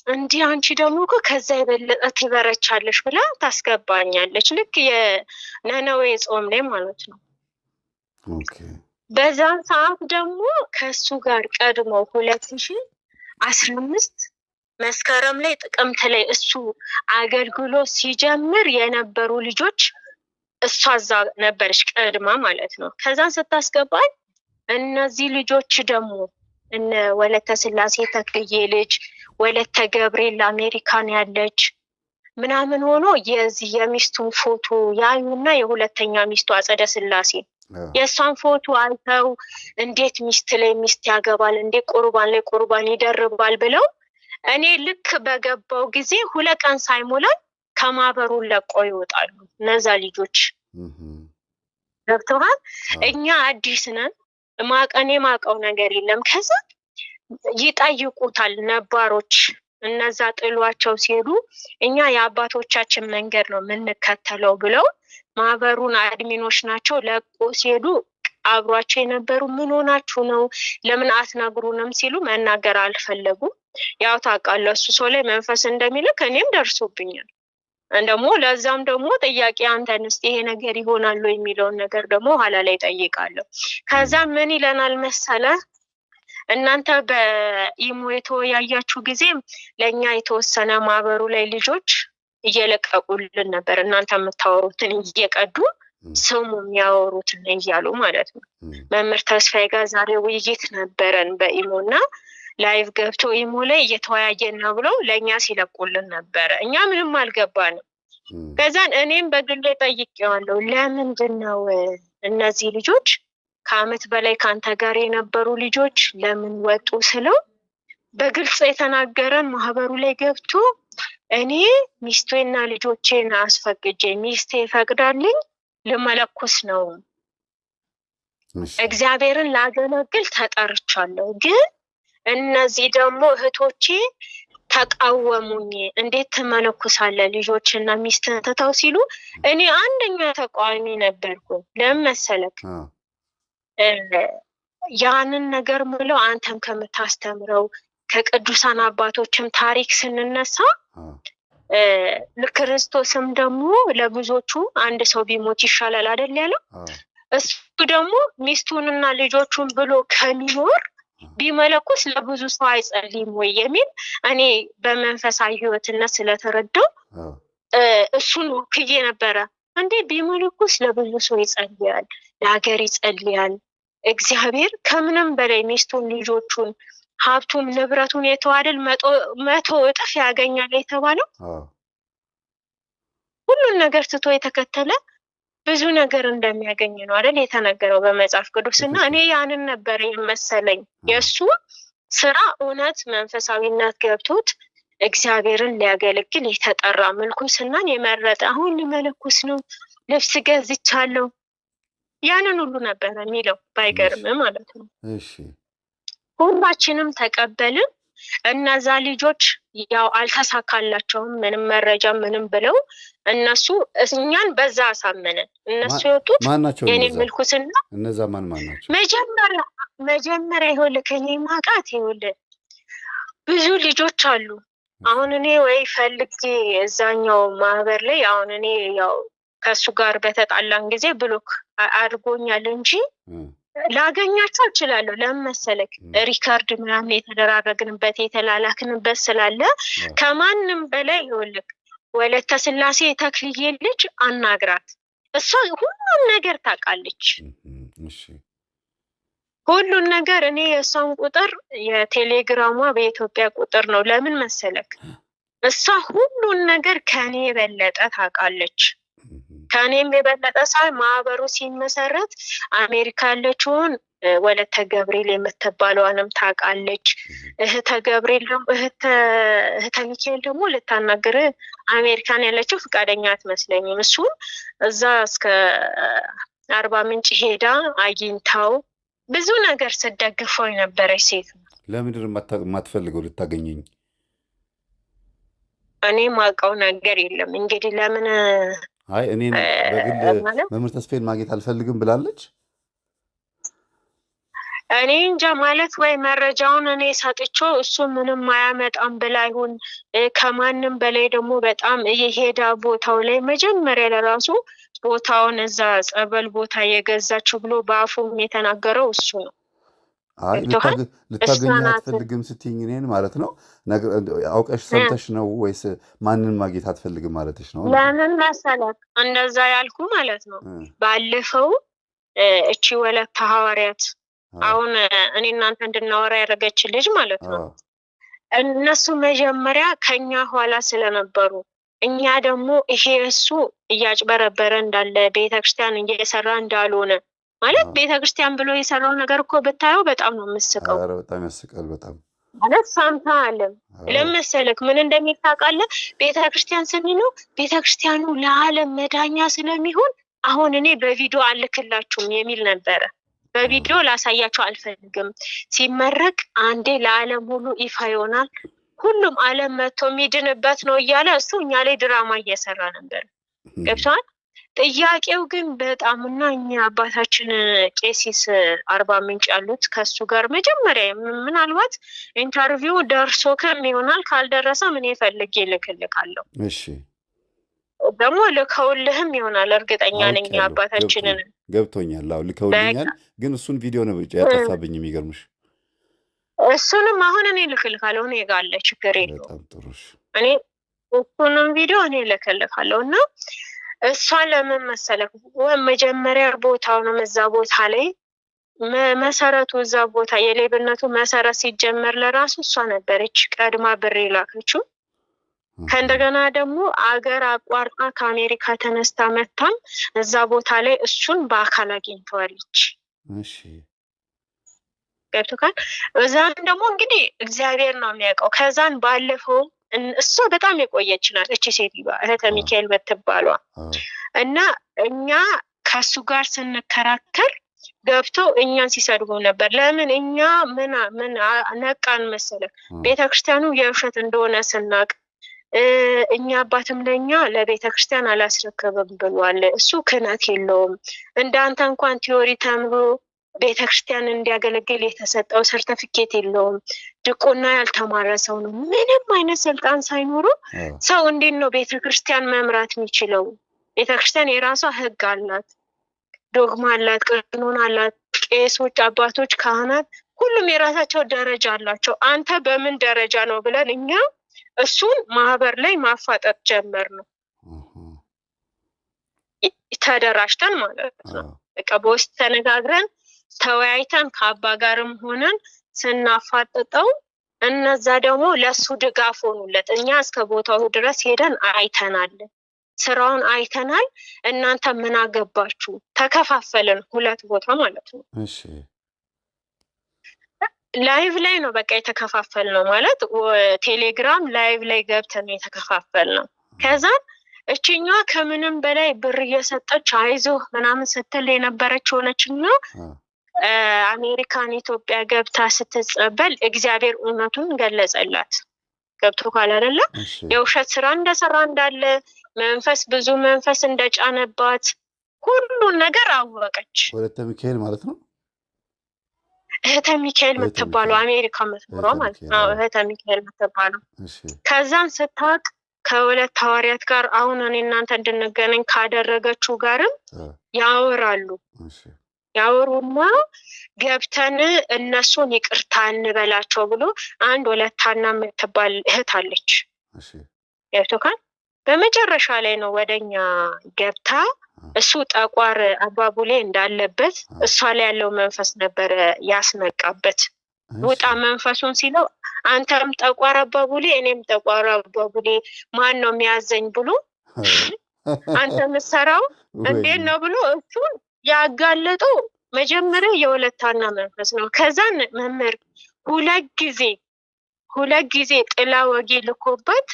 Speaker 3: እንዲህ አንቺ ደግሞ እኮ ከዛ የበለጠ ትበረቻለሽ ብላ ታስገባኛለች። ልክ የነነዌ ጾም ላይ ማለት ነው። በዛን ሰዓት ደግሞ ከሱ ጋር ቀድሞ 2015 መስከረም ላይ ጥቅምት ላይ እሱ አገልግሎ ሲጀምር የነበሩ ልጆች እሷ እዛ ነበረች ቀድማ ማለት ነው። ከዛን ስታስገባኝ እነዚህ ልጆች ደግሞ እነ ወለተ ስላሴ ተክልዬ ልጅ ወለተ ገብርኤል አሜሪካን ያለች ምናምን ሆኖ የዚህ የሚስቱን ፎቶ ያዩና የሁለተኛ ሚስቱ አጸደ ስላሴ የሷን ፎቶ አይተው እንዴት ሚስት ላይ ሚስት ያገባል እንዴት ቁርባን ላይ ቁርባን ይደርባል ብለው እኔ ልክ በገባው ጊዜ 2 ቀን ሳይሞላን ከማህበሩ ለቆ ይወጣሉ እነዛ ልጆች። ገብተዋል። እኛ አዲስ ነን ማቀው ነገር የለም። ከዛ ይጠይቁታል ነባሮች እነዛ ጥሏቸው ሲሄዱ እኛ የአባቶቻችን መንገድ ነው የምንከተለው ብለው ማህበሩን አድሚኖች ናቸው ለቆ ሲሄዱ አብሯቸው የነበሩ ምን ሆናችሁ ነው ለምን አትነግሩንም ሲሉ መናገር አልፈለጉም። ያው ታውቃለህ እሱ ሰው ላይ መንፈስ እንደሚልክ እኔም ደርሶብኛል። እንደሞ ለዛም ደግሞ ጥያቄ አንተንስ ይሄ ነገር ይሆናል የሚለውን ነገር ደግሞ ኋላ ላይ ጠይቃለሁ። ከዛ ምን ይለናል መሰለ እናንተ በኢሞ የተወያያችሁ ጊዜ ለኛ የተወሰነ ማህበሩ ላይ ልጆች እየለቀቁልን ነበር እናንተ የምታወሩትን እየቀዱ ስሙ የሚያወሩትን እያሉ ማለት ነው። መምህር ተስፋዬ ጋር ዛሬ ውይይት ነበረን በኢሞና ላይቭ ገብቶ ኢሞ ላይ እየተወያየን ነው ብለው ለኛ ሲለቁልን ነበር። እኛ ምንም አልገባንም። ከዛን እኔም በግሌ ጠይቄዋለሁ ለምንድን ነው እነዚህ ልጆች ከአመት በላይ ካንተ ጋር የነበሩ ልጆች ለምን ወጡ ስለው በግልጽ የተናገረን ማህበሩ ላይ ገብቶ እኔ ሚስቴና ልጆቼን አስፈቅጄ ሚስቴ ፈቅዳልኝ ልመለኩስ ነው እግዚአብሔርን ላገለግል ተጠርቻለሁ። ግን እነዚህ ደግሞ እህቶቼ ተቃወሙኝ። እንዴት ትመለኩሳለህ ልጆችና ሚስትን ትተው ሲሉ እኔ አንደኛ ተቃዋሚ ነበርኩ። ለምን መሰለክ ያንን ነገር ምለው አንተም ከምታስተምረው ከቅዱሳን አባቶችም ታሪክ ስንነሳ ለክርስቶስም ደግሞ ለብዙዎቹ አንድ ሰው ቢሞት ይሻላል አይደል ያለው። እሱ ደግሞ ሚስቱንና ልጆቹን ብሎ ከሚኖር ቢመለኩስ ለብዙ ሰው አይጸልይም ወይ የሚል እኔ በመንፈሳዊ ሕይወትነት ስለተረዳው እሱን ወክዬ ነበረ። እንዴ ቢመለኩስ ለብዙ ሰው ይጸልያል፣ ለሀገር ይጸልያል። እግዚአብሔር ከምንም በላይ ሚስቱን፣ ልጆቹን፣ ሀብቱን፣ ንብረቱን የተዋደል 100 እጥፍ ያገኛል የተባለው ሁሉን ነገር ትቶ የተከተለ ብዙ ነገር እንደሚያገኝ ነው አይደል የተነገረው በመጽሐፍ ቅዱስና እኔ ያንን ነበር የመሰለኝ። የሱ ስራ እውነት መንፈሳዊነት ገብቶት እግዚአብሔርን ሊያገለግል የተጠራ ምልኩስናን የመረጠ አሁን ሊመለኩስ ነው ልብስ ገዝቻለሁ ያንን ሁሉ ነበር የሚለው ባይገርም ማለት ነው።
Speaker 2: እሺ
Speaker 3: ሁላችንም ተቀበልን። እነዛ ልጆች ያው አልተሳካላቸውም ምንም መረጃ ምንም ብለው እነሱ እኛን በዛ አሳመነን። እነሱ የወጡት የኔ ምልኩስና
Speaker 2: እነዛ ማን ናቸው?
Speaker 3: መጀመሪያ ይኸውልህ ከኔ ማቃት ይኸውልህ ብዙ ልጆች አሉ። አሁን እኔ ወይ ፈልጌ እዛኛው ማህበር ላይ አሁን እኔ ያው ከሱ ጋር በተጣላን ጊዜ ብሎክ አድርጎኛል እንጂ ላገኛቸው እችላለሁ። ለምን መሰለክ ሪካርድ ምናምን የተደራረግንበት የተላላክንበት ስላለ ከማንም በላይ ይኸውልህ ወለተ ስላሴ ተክልዬ ልጅ አናግራት፣ እሷ ሁሉን ነገር ታውቃለች። ሁሉን ነገር እኔ የእሷን ቁጥር የቴሌግራሟ በኢትዮጵያ ቁጥር ነው። ለምን መሰለክ እሷ ሁሉን ነገር ከኔ የበለጠ ታውቃለች። ከኔም የበለጠ ሳይሆን ማህበሩ ሲመሰረት አሜሪካ ያለችውን ወለተ ገብርኤል የምትባለዋንም ታውቃለች። እህተ ገብርኤል ደግሞ እህተ ሚካኤል ደግሞ ልታናግር አሜሪካን ያለችው ፍቃደኛ አትመስለኝም። እሱን እዛ እስከ 40 ምንጭ ሄዳ አግኝታው ብዙ ነገር ስደግፈው የነበረች ሴት ነው።
Speaker 2: ለምንድን የማትፈልገው ልታገኘኝ?
Speaker 3: እኔ ማውቀው ነገር የለም እንግዲህ ለምን
Speaker 2: አይ እኔን በግል መምህር ተስፋዬን ማግኘት አልፈልግም ብላለች።
Speaker 3: እኔ እንጃ ማለት ወይ መረጃውን እኔ ሰጥቼው እሱ ምንም አያመጣም ብላ ይሁን ከማንም በላይ ደግሞ በጣም የሄዳ ቦታው ላይ መጀመሪያ ለራሱ ቦታውን እዛ ጸበል ቦታ የገዛችው ብሎ በአፉም የተናገረው እሱ ነው።
Speaker 2: አይ ልታገኝ አትፈልግም ስትይኝ እኔን ማለት ነው አውቀሽ ሰምተሽ ነው ወይስ ማንን ማግኘት አትፈልግም ማለትሽ ነው?
Speaker 3: ለምን መሰለህ እንደዛ ያልኩ ማለት ነው ባለፈው እቺ ወለተ ሐዋርያት አሁን እኔ እናንተ እንድናወራ ያደረገች ልጅ ማለት ነው እነሱ መጀመሪያ ከኛ ኋላ ስለነበሩ እኛ ደግሞ ይሄ እሱ እያጭበረበረ እንዳለ ቤተክርስቲያን እየሰራ እንዳልሆነ ማለት ቤተክርስቲያን ብሎ የሰራው ነገር እኮ ብታየው በጣም ነው የምስቀው።
Speaker 2: ኧረ በጣም ያስቃል። በጣም
Speaker 3: ማለት ሳምታል ለምሳሌክ ምን እንደሚታቃለ ቤተክርስቲያን ስንለው ቤተክርስቲያኑ ለዓለም መዳኛ ስለሚሆን አሁን እኔ በቪዲዮ አልክላችሁም የሚል ነበረ። በቪዲዮ ላሳያችሁ አልፈልግም። ሲመረቅ አንዴ ለዓለም ሁሉ ይፋ ይሆናል፣ ሁሉም ዓለም መጥቶ የሚድንበት ነው እያለ እሱ እኛ ላይ ድራማ እየሰራ ነበር። ገብቷል። ጥያቄው ግን በጣም እና እኛ አባታችን ቄሲስ 40 ምንጭ ያሉት ከሱ ጋር መጀመሪያ ምናልባት ኢንተርቪው ደርሶ ይሆናል ካልደረሰ ምን ይፈልግ ይልክልካለሁ።
Speaker 2: እሺ
Speaker 3: ደግሞ ልከውልህም ይሆናል እርግጠኛ ነኝ። አባታችንን
Speaker 2: ገብቶኛል። አዎ ልከውልኛል፣ ግን እሱን ቪዲዮ ነው ያጠፋብኝ። የሚገርምሽ
Speaker 3: እሱንም አሁን እኔ ልክልካለሁ። እኔ ጋር አለ ችግር የለውም።
Speaker 2: በጣም ጥሩ።
Speaker 3: እኔ እሱንም ቪዲዮ እኔ ልክልካለሁ እና እሷ ለምን መሰለህ መጀመሪያ ቦታው ነው እዛ ቦታ ላይ መሰረቱ እዛ ቦታ የሌብነቱ መሰረት ሲጀመር ለራሱ እሷ ነበረች ቀድማ ብር የላከችው። ከእንደገና ደግሞ አገር አቋርጣ ከአሜሪካ ተነስታ መታም እዛ ቦታ ላይ እሱን በአካል አግኝተዋለች።
Speaker 2: እሺ
Speaker 3: ገብቶካል። እዛን ደግሞ እንግዲህ እግዚአብሔር ነው የሚያውቀው። ከዛን ባለፈው እሷ በጣም የቆየች ናት እቺ ሴትዮዋ እህተ ሚካኤል በትባሏ እና እኛ ከሱ ጋር ስንከራከር ገብተው እኛን ሲሰድቡ ነበር። ለምን እኛ ምን ነቃን መሰለህ ቤተክርስቲያኑ የውሸት እንደሆነ ስናቅ እኛ አባትም ለኛ ለቤተክርስቲያን አላስረከበም ብሏል። እሱ ክህነት የለውም። እንዳንተ እንኳን ቲዮሪ ተምሮ ቤተክርስቲያን እንዲያገለግል የተሰጠው ሰርቲፊኬት የለውም። ድቁና ያልተማረ ሰው ነው። ምንም አይነት ስልጣን ሳይኖረው ሰው እንዴት ነው ቤተክርስቲያን መምራት የሚችለው? ቤተክርስቲያን የራሷ ህግ አላት፣ ዶግማ አላት፣ ቀኖና አላት። ቄሶች፣ አባቶች፣ ካህናት ሁሉም የራሳቸው ደረጃ አላቸው። አንተ በምን ደረጃ ነው ብለን እኛ እሱን ማህበር ላይ ማፋጠጥ ጀመር ነው ተደራጅተን ማለት ነው። በቃ በውስጥ ተነጋግረን ተወያይተን ከአባ ጋርም ሆነን ስናፋጥጠው እነዛ ደግሞ ለሱ ድጋፍ ሆኑለት። እኛ እስከ ቦታው ድረስ ሄደን አይተናል፣ ስራውን አይተናል። እናንተ ምን አገባችሁ? ተከፋፈልን፣ 2 ቦታ ማለት ነው።
Speaker 2: እሺ
Speaker 3: ላይቭ ላይ ነው በቃ የተከፋፈል ነው ማለት ቴሌግራም ላይቭ ላይ ገብተን የተከፋፈል ነው። ከዛ እችኛዋ ከምንም በላይ ብር እየሰጠች አይዞህ ምናምን ስትል የነበረች ሆነችና አሜሪካን ኢትዮጵያ ገብታ ስትጸበል እግዚአብሔር እውነቱን ገለጸላት። ገብቶ ካላደለ የውሸት ስራ እንደሰራ እንዳለ መንፈስ ብዙ መንፈስ እንደጫነባት ሁሉን ነገር አወቀች።
Speaker 2: ወለተ ሚካኤል ማለት ነው።
Speaker 3: እህተ ሚካኤል የምትባለው አሜሪካ የምትኖረው ማለት ነው። እህተ ሚካኤል የምትባለው ከዛን ስታውቅ ከሁለት ሐዋርያት ጋር አሁን እኔ እናንተ እንድንገናኝ ካደረገችው ጋርም ያወራሉ። ያወሩና ገብተን እነሱን ይቅርታ እንበላቸው ብሎ አንድ ወለታና የምትባል እህት አለች። ያቶካን በመጨረሻ ላይ ነው ወደኛ ገብታ እሱ ጠቋር አባቡሌ እንዳለበት እሷ ላይ ያለው መንፈስ ነበር ያስነቃበት። ውጣ መንፈሱን ሲለው አንተም ጠቋር አባቡሌ እኔም ጠቋር አባቡሌ ማን ነው የሚያዘኝ ብሎ አንተ ምሰራው እንዴት ነው ብሎ እሱን ያጋለጠው መጀመሪያ የወለታና መንፈስ ነው። ከዛን መምህር ሁለት ጊዜ ጥላ ወጌ ልኮበት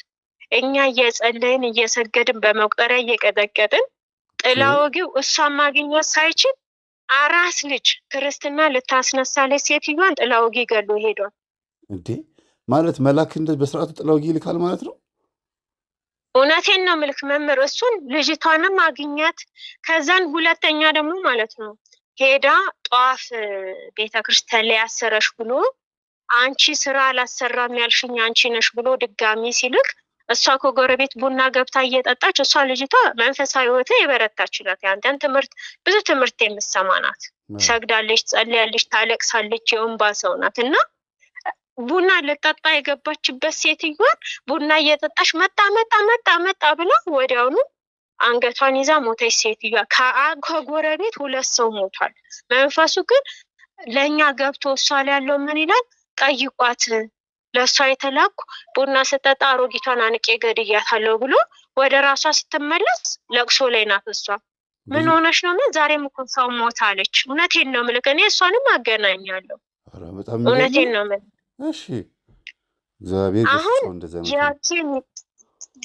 Speaker 3: እኛ እየጸለይን እየሰገድን በመቁጠሪያ እየቀጠቀጥን ጥላ ወጌው እሷን ማግኘት ሳይችል አራስ ልጅ ክርስትና ልታስነሳለች ሴትዮዋን ጥላ ወጌ ገሎ ሄዷል።
Speaker 2: እንዴ ማለት መልአክ እንደ በስርዓቱ ጥላ ወጌ ይልካል ማለት ነው?
Speaker 3: እውነቴን ነው ምልክ መምህር እሱን ልጅቷንም አግኛት። ከዛን ሁለተኛ ደግሞ ማለት ነው ሄዳ ጧፍ ቤተክርስቲያን ላይ ያሰረሽ ብሎ አንቺ ስራ አላሰራም ያልሽኝ አንቺ ነሽ ብሎ ድጋሚ ሲልክ እሷ ከጎረቤት ቡና ገብታ እየጠጣች እሷ ልጅቷ መንፈሳዊ ህይወት የበረታች ናት። ያንተን ትምህርት ብዙ ትምህርት የምትሰማናት ሰግዳለች፣ ጸልያለች፣ ታለቅሳለች፣ የእንባ ሰው ናት። እና ቡና ልጠጣ የገባችበት ሴትዮዋን ቡና እየጠጣች መጣ ብላ ወዲያውኑ አንገቷን ይዛ ሞተች ሴትዮዋ። ከጎረቤት 2 ሰው ሞቷል። መንፈሱ ግን ለእኛ ገብቶ እሷ ላይ ያለው ምን ይላል? ጠይቋት ለእሷ የተላኩ ቡና ስጠጣ አሮጊቷን አንቄ ገድያታለሁ ብሎ ወደ ራሷ ስትመለስ ለቅሶ ላይ ናት። እሷ ምን ሆነሽ ነው? ዛሬም እኮ ሰው ሞት አለች። እውነቴን ነው የምልህ እኔ እሷንም አገናኛለሁ። እውነቴን ነው የምልህ።
Speaker 2: እሺ እግዚአብሔር
Speaker 3: ያቺን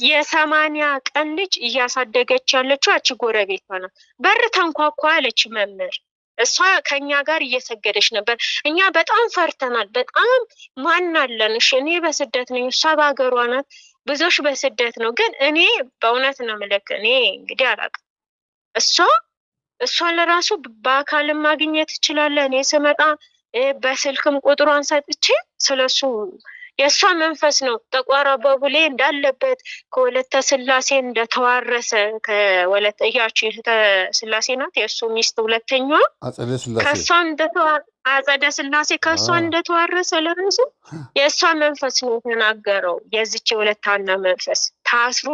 Speaker 3: የ80 ቀን ልጅ እያሳደገች ያለችው አቺ ጎረቤቷ ናት። በር ተንኳኳ አለች መምህር። እሷ ከኛ ጋር እየሰገደች ነበር። እኛ በጣም ፈርተናል። በጣም ማን አለን? እሺ እኔ በስደት ነኝ፣ እሷ በሀገሯ ናት። ብዙዎች በስደት ነው። ግን እኔ በእውነት ነው የምልህ እኔ እንግዲህ አላውቅም። እሷ ለራሱ በአካልም ማግኘት ትችላለህ። እኔ ስመጣ በስልክም ቁጥሯን ሰጥቼ ስለሱ የእሷ መንፈስ ነው ጠቋር አባቡሌ እንዳለበት ከወለተ ስላሴ እንደተዋረሰ ከወለተ እያች ስላሴ ናት የእሱ ሚስት ሁለተኛዋ ከእሷ አጸደ ስላሴ ከእሷ እንደተዋረሰ ለራሱ የእሷ መንፈስ ነው የተናገረው። የዚች የወለታና መንፈስ ታስሮ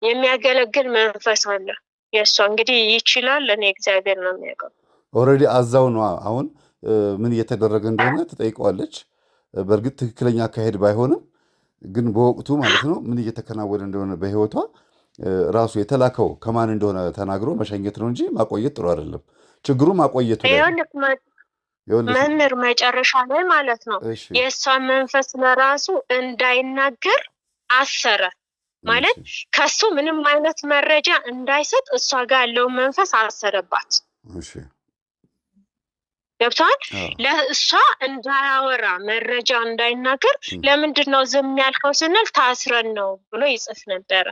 Speaker 3: የሚያገለግል መንፈስ አለ። የእሷ እንግዲህ ይችላል። እኔ እግዚአብሔር ነው የሚያውቀው።
Speaker 2: ኦልሬዲ አዛው ነው አሁን ምን እየተደረገ እንደሆነ ትጠይቀዋለች። በእርግጥ ትክክለኛ አካሄድ ባይሆንም ግን በወቅቱ ማለት ነው ምን እየተከናወነ እንደሆነ በህይወቷ ራሱ የተላከው ከማን እንደሆነ ተናግሮ መሸኘት ነው እንጂ ማቆየት ጥሩ አይደለም። ችግሩ ማቆየቱ
Speaker 3: መምህር መጨረሻ ላይ ማለት ነው የእሷ መንፈስ ለራሱ እንዳይናገር አሰረ። ማለት ከሱ ምንም አይነት መረጃ እንዳይሰጥ እሷ ጋር ያለውን መንፈስ አሰረባት። ገብቷል። ለእሷ እንዳያወራ መረጃ እንዳይናገር ለምንድን ነው ዝም ያልከው ስንል ታስረን ነው ብሎ ይጽፍ ነበረ።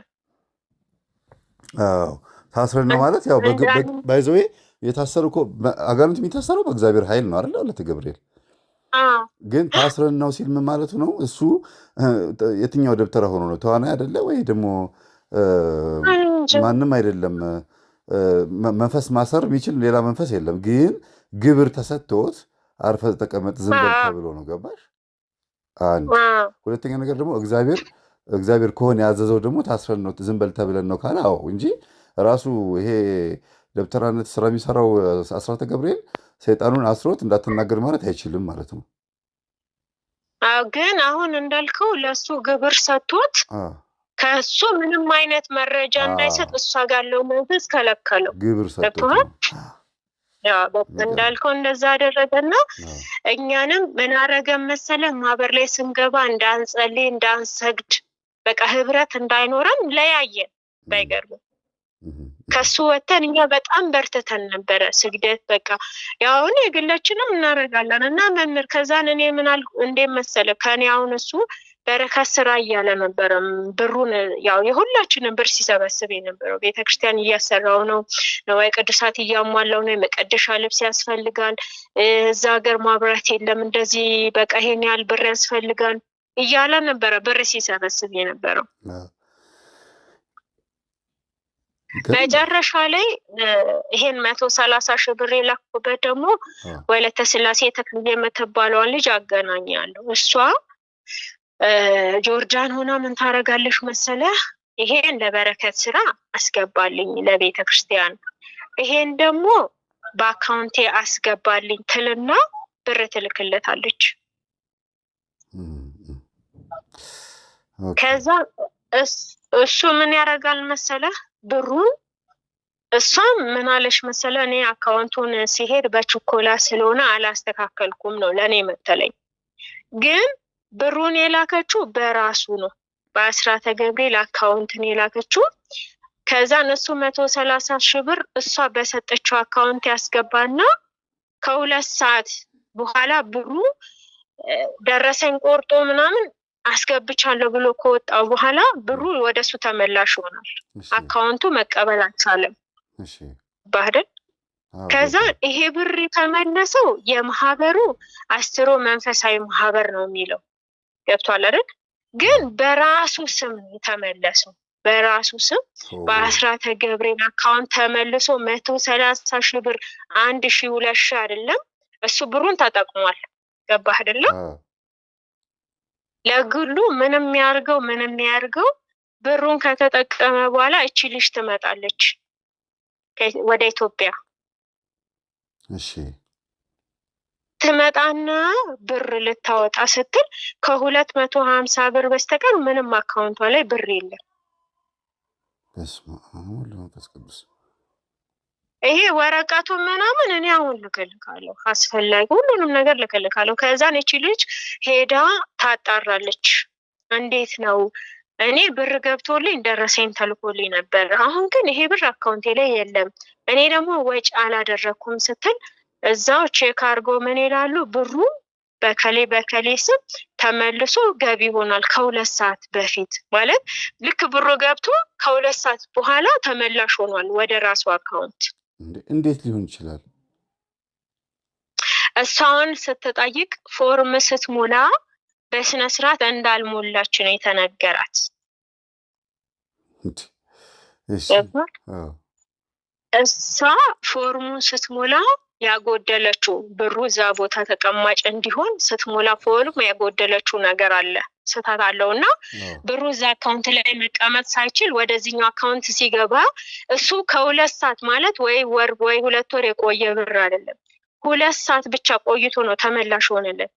Speaker 2: ታስረን ነው ማለት ያው ባይዘዌ የታሰሩ እኮ አጋንንት የሚታሰረው በእግዚአብሔር ኃይል ነው አይደል? አለ ገብርኤል። ግን ታስረን ነው ሲል ምን ማለቱ ነው? እሱ የትኛው ደብተራ ሆኖ ነው? ተዋናይ አይደለ ወይ ደግሞ ማንም አይደለም። መንፈስ ማሰር የሚችል ሌላ መንፈስ የለም። ግን ግብር ተሰጥቶት አርፈ ተቀመጥ ዝም በል ተብሎ ነው። ገባሽ? አንድ ሁለተኛ ነገር ደግሞ እግዚአብሔር ከሆነ ያዘዘው ደግሞ ታስረን ነው ዝም በል ተብለን ነው ካለ አዎ፣ እንጂ ራሱ ይሄ ደብተራነት ስራ የሚሰራው አስራተ ገብርኤል ሰይጣኑን አስሮት እንዳትናገር ማለት አይችልም ማለት ነው።
Speaker 3: ግን አሁን እንዳልከው ለሱ ግብር ሰጥቶት ከሱ ምንም አይነት መረጃ እንዳይሰጥ እሷ ጋር ያለው መንፈስ ከለከለው።
Speaker 2: ግብር ሰጥቶት
Speaker 3: እንዳልከው እንደዛ አደረገና እኛንም ምን አረገን መሰለህ? ማህበር ላይ ስንገባ እንዳንጸልይ እንዳንሰግድ በቃ ህብረት እንዳይኖረን ለያየን። ባይገርም ከሱ ወተን እኛ በጣም በርተተን ነበረ ስግደት በቃ ያው የግላችንም እናረጋለን እና መምህር ከዛን እኔ ምን አልኩ እንደ መሰለ ከኔ አሁን እሱ በረከት ስራ እያለ ነበረ ብሩን ያው የሁላችንን ብር ሲሰበስብ የነበረው ቤተክርስቲያን እያሰራው ነው ወይ ቅዱሳት እያሟላው ነው የመቀደሻ ልብስ ያስፈልጋል እዛ ሀገር ማብራት የለም እንደዚህ በቃ ይሄን ያህል ብር ያስፈልጋል እያለ ነበረ ብር ሲሰበስብ የነበረው። መጨረሻ ላይ ይሄን 130,000 ብር የላኩበት ደግሞ ወለተ ስላሴ ተክልዬ የምትባለዋን ልጅ አገናኛለሁ። እሷ ጆርዳን ሆና ምን ታረጋለሽ መሰለህ? ይሄን ለበረከት ስራ አስገባልኝ ለቤተ ክርስቲያን፣ ይሄን ደግሞ በአካውንቴ አስገባልኝ ትልና ብር ትልክለታለች። ከዛ እሱ ምን ያደርጋል መሰለህ? ብሩን እሷም ምን አለሽ መሰለህ? እኔ አካውንቱን ሲሄድ በችኮላ ስለሆነ አላስተካከልኩም ነው ለኔ መተለኝ። ግን ብሩን የላከችው በራሱ ነው በአስራተ ገብርኤል አካውንትን የላከችው። ከዛ እሱ 130,000 ብር እሷ በሰጠችው አካውንት ያስገባና ከ2 ሰዓት በኋላ ብሩ ደረሰኝ ቆርጦ ምናምን አስገብቻለሁ ብሎ ከወጣው በኋላ ብሩ ወደሱ ተመላሽ ሆኗል። አካውንቱ መቀበል አልቻለም። ባህደን ከዛ ይሄ ብር የተመለሰው የማህበሩ አስትሮ መንፈሳዊ ማህበር ነው የሚለው ገብቷል አይደል? ግን በራሱ ስም ተመለሰው። በራሱ ስም በአስራተ ገብርኤል አካውንት ተመልሶ 130,000 ብር 1,000 2,000 አይደለም እሱ ብሩን ተጠቅሟል። ገባህ አይደለም? ለግሉ ምንም ያርገው ብሩን ከተጠቀመ በኋላ እቺ ልጅ ትመጣለች ወደ ኢትዮጵያ።
Speaker 2: እሺ
Speaker 3: ትመጣና ብር ልታወጣ ስትል ከ250 ብር በስተቀር ምንም አካውንቷ ላይ ብር የለም።
Speaker 2: በስመ አብ ወወልድ ወመንፈስ ቅዱስ።
Speaker 3: ይሄ ወረቀቱ ምናምን እኔ አሁን ልከልካለሁ፣ አስፈላጊ ሁሉንም ነገር ልከልካለሁ። ከዛን እቺ ልጅ ሄዳ ታጣራለች። እንዴት ነው እኔ ብር ገብቶልኝ ደረሰኝ ተልኮልኝ ነበር፣ አሁን ግን ይሄ ብር አካውንቴ ላይ የለም፣ እኔ ደግሞ ወጪ አላደረኩም ስትል እዛው ቼክ አድርጎ ምን ይላሉ? ብሩ በከሌ ስም ተመልሶ ገቢ ሆኗል ከ2 ሰዓት በፊት ማለት ልክ ብሩ ገብቶ ከ2 ሰዓት በኋላ ተመላሽ ሆኗል ወደ ራሱ አካውንት።
Speaker 2: እንዴት ሊሆን ይችላል?
Speaker 3: እሷን ስትጠይቅ ፎርም ስትሞላ በስነ ስርዓት እንዳልሞላች ነው የተነገራት። እሷ ፎርሙን ስትሞላ ያጎደለችው ብሩ እዛ ቦታ ተቀማጭ እንዲሆን ስትሞላ ፎርም ያጎደለችው ነገር አለ፣ ስህተት አለው እና ብሩ እዛ አካውንት ላይ መቀመጥ ሳይችል ወደዚህኛው አካውንት ሲገባ እሱ ከ2 ሰዓት ማለት ወይ ወር ወይ 2 ወር የቆየ ብር አይደለም፣ 2 ሰዓት ብቻ ቆይቶ ነው ተመላሽ ሆነለት።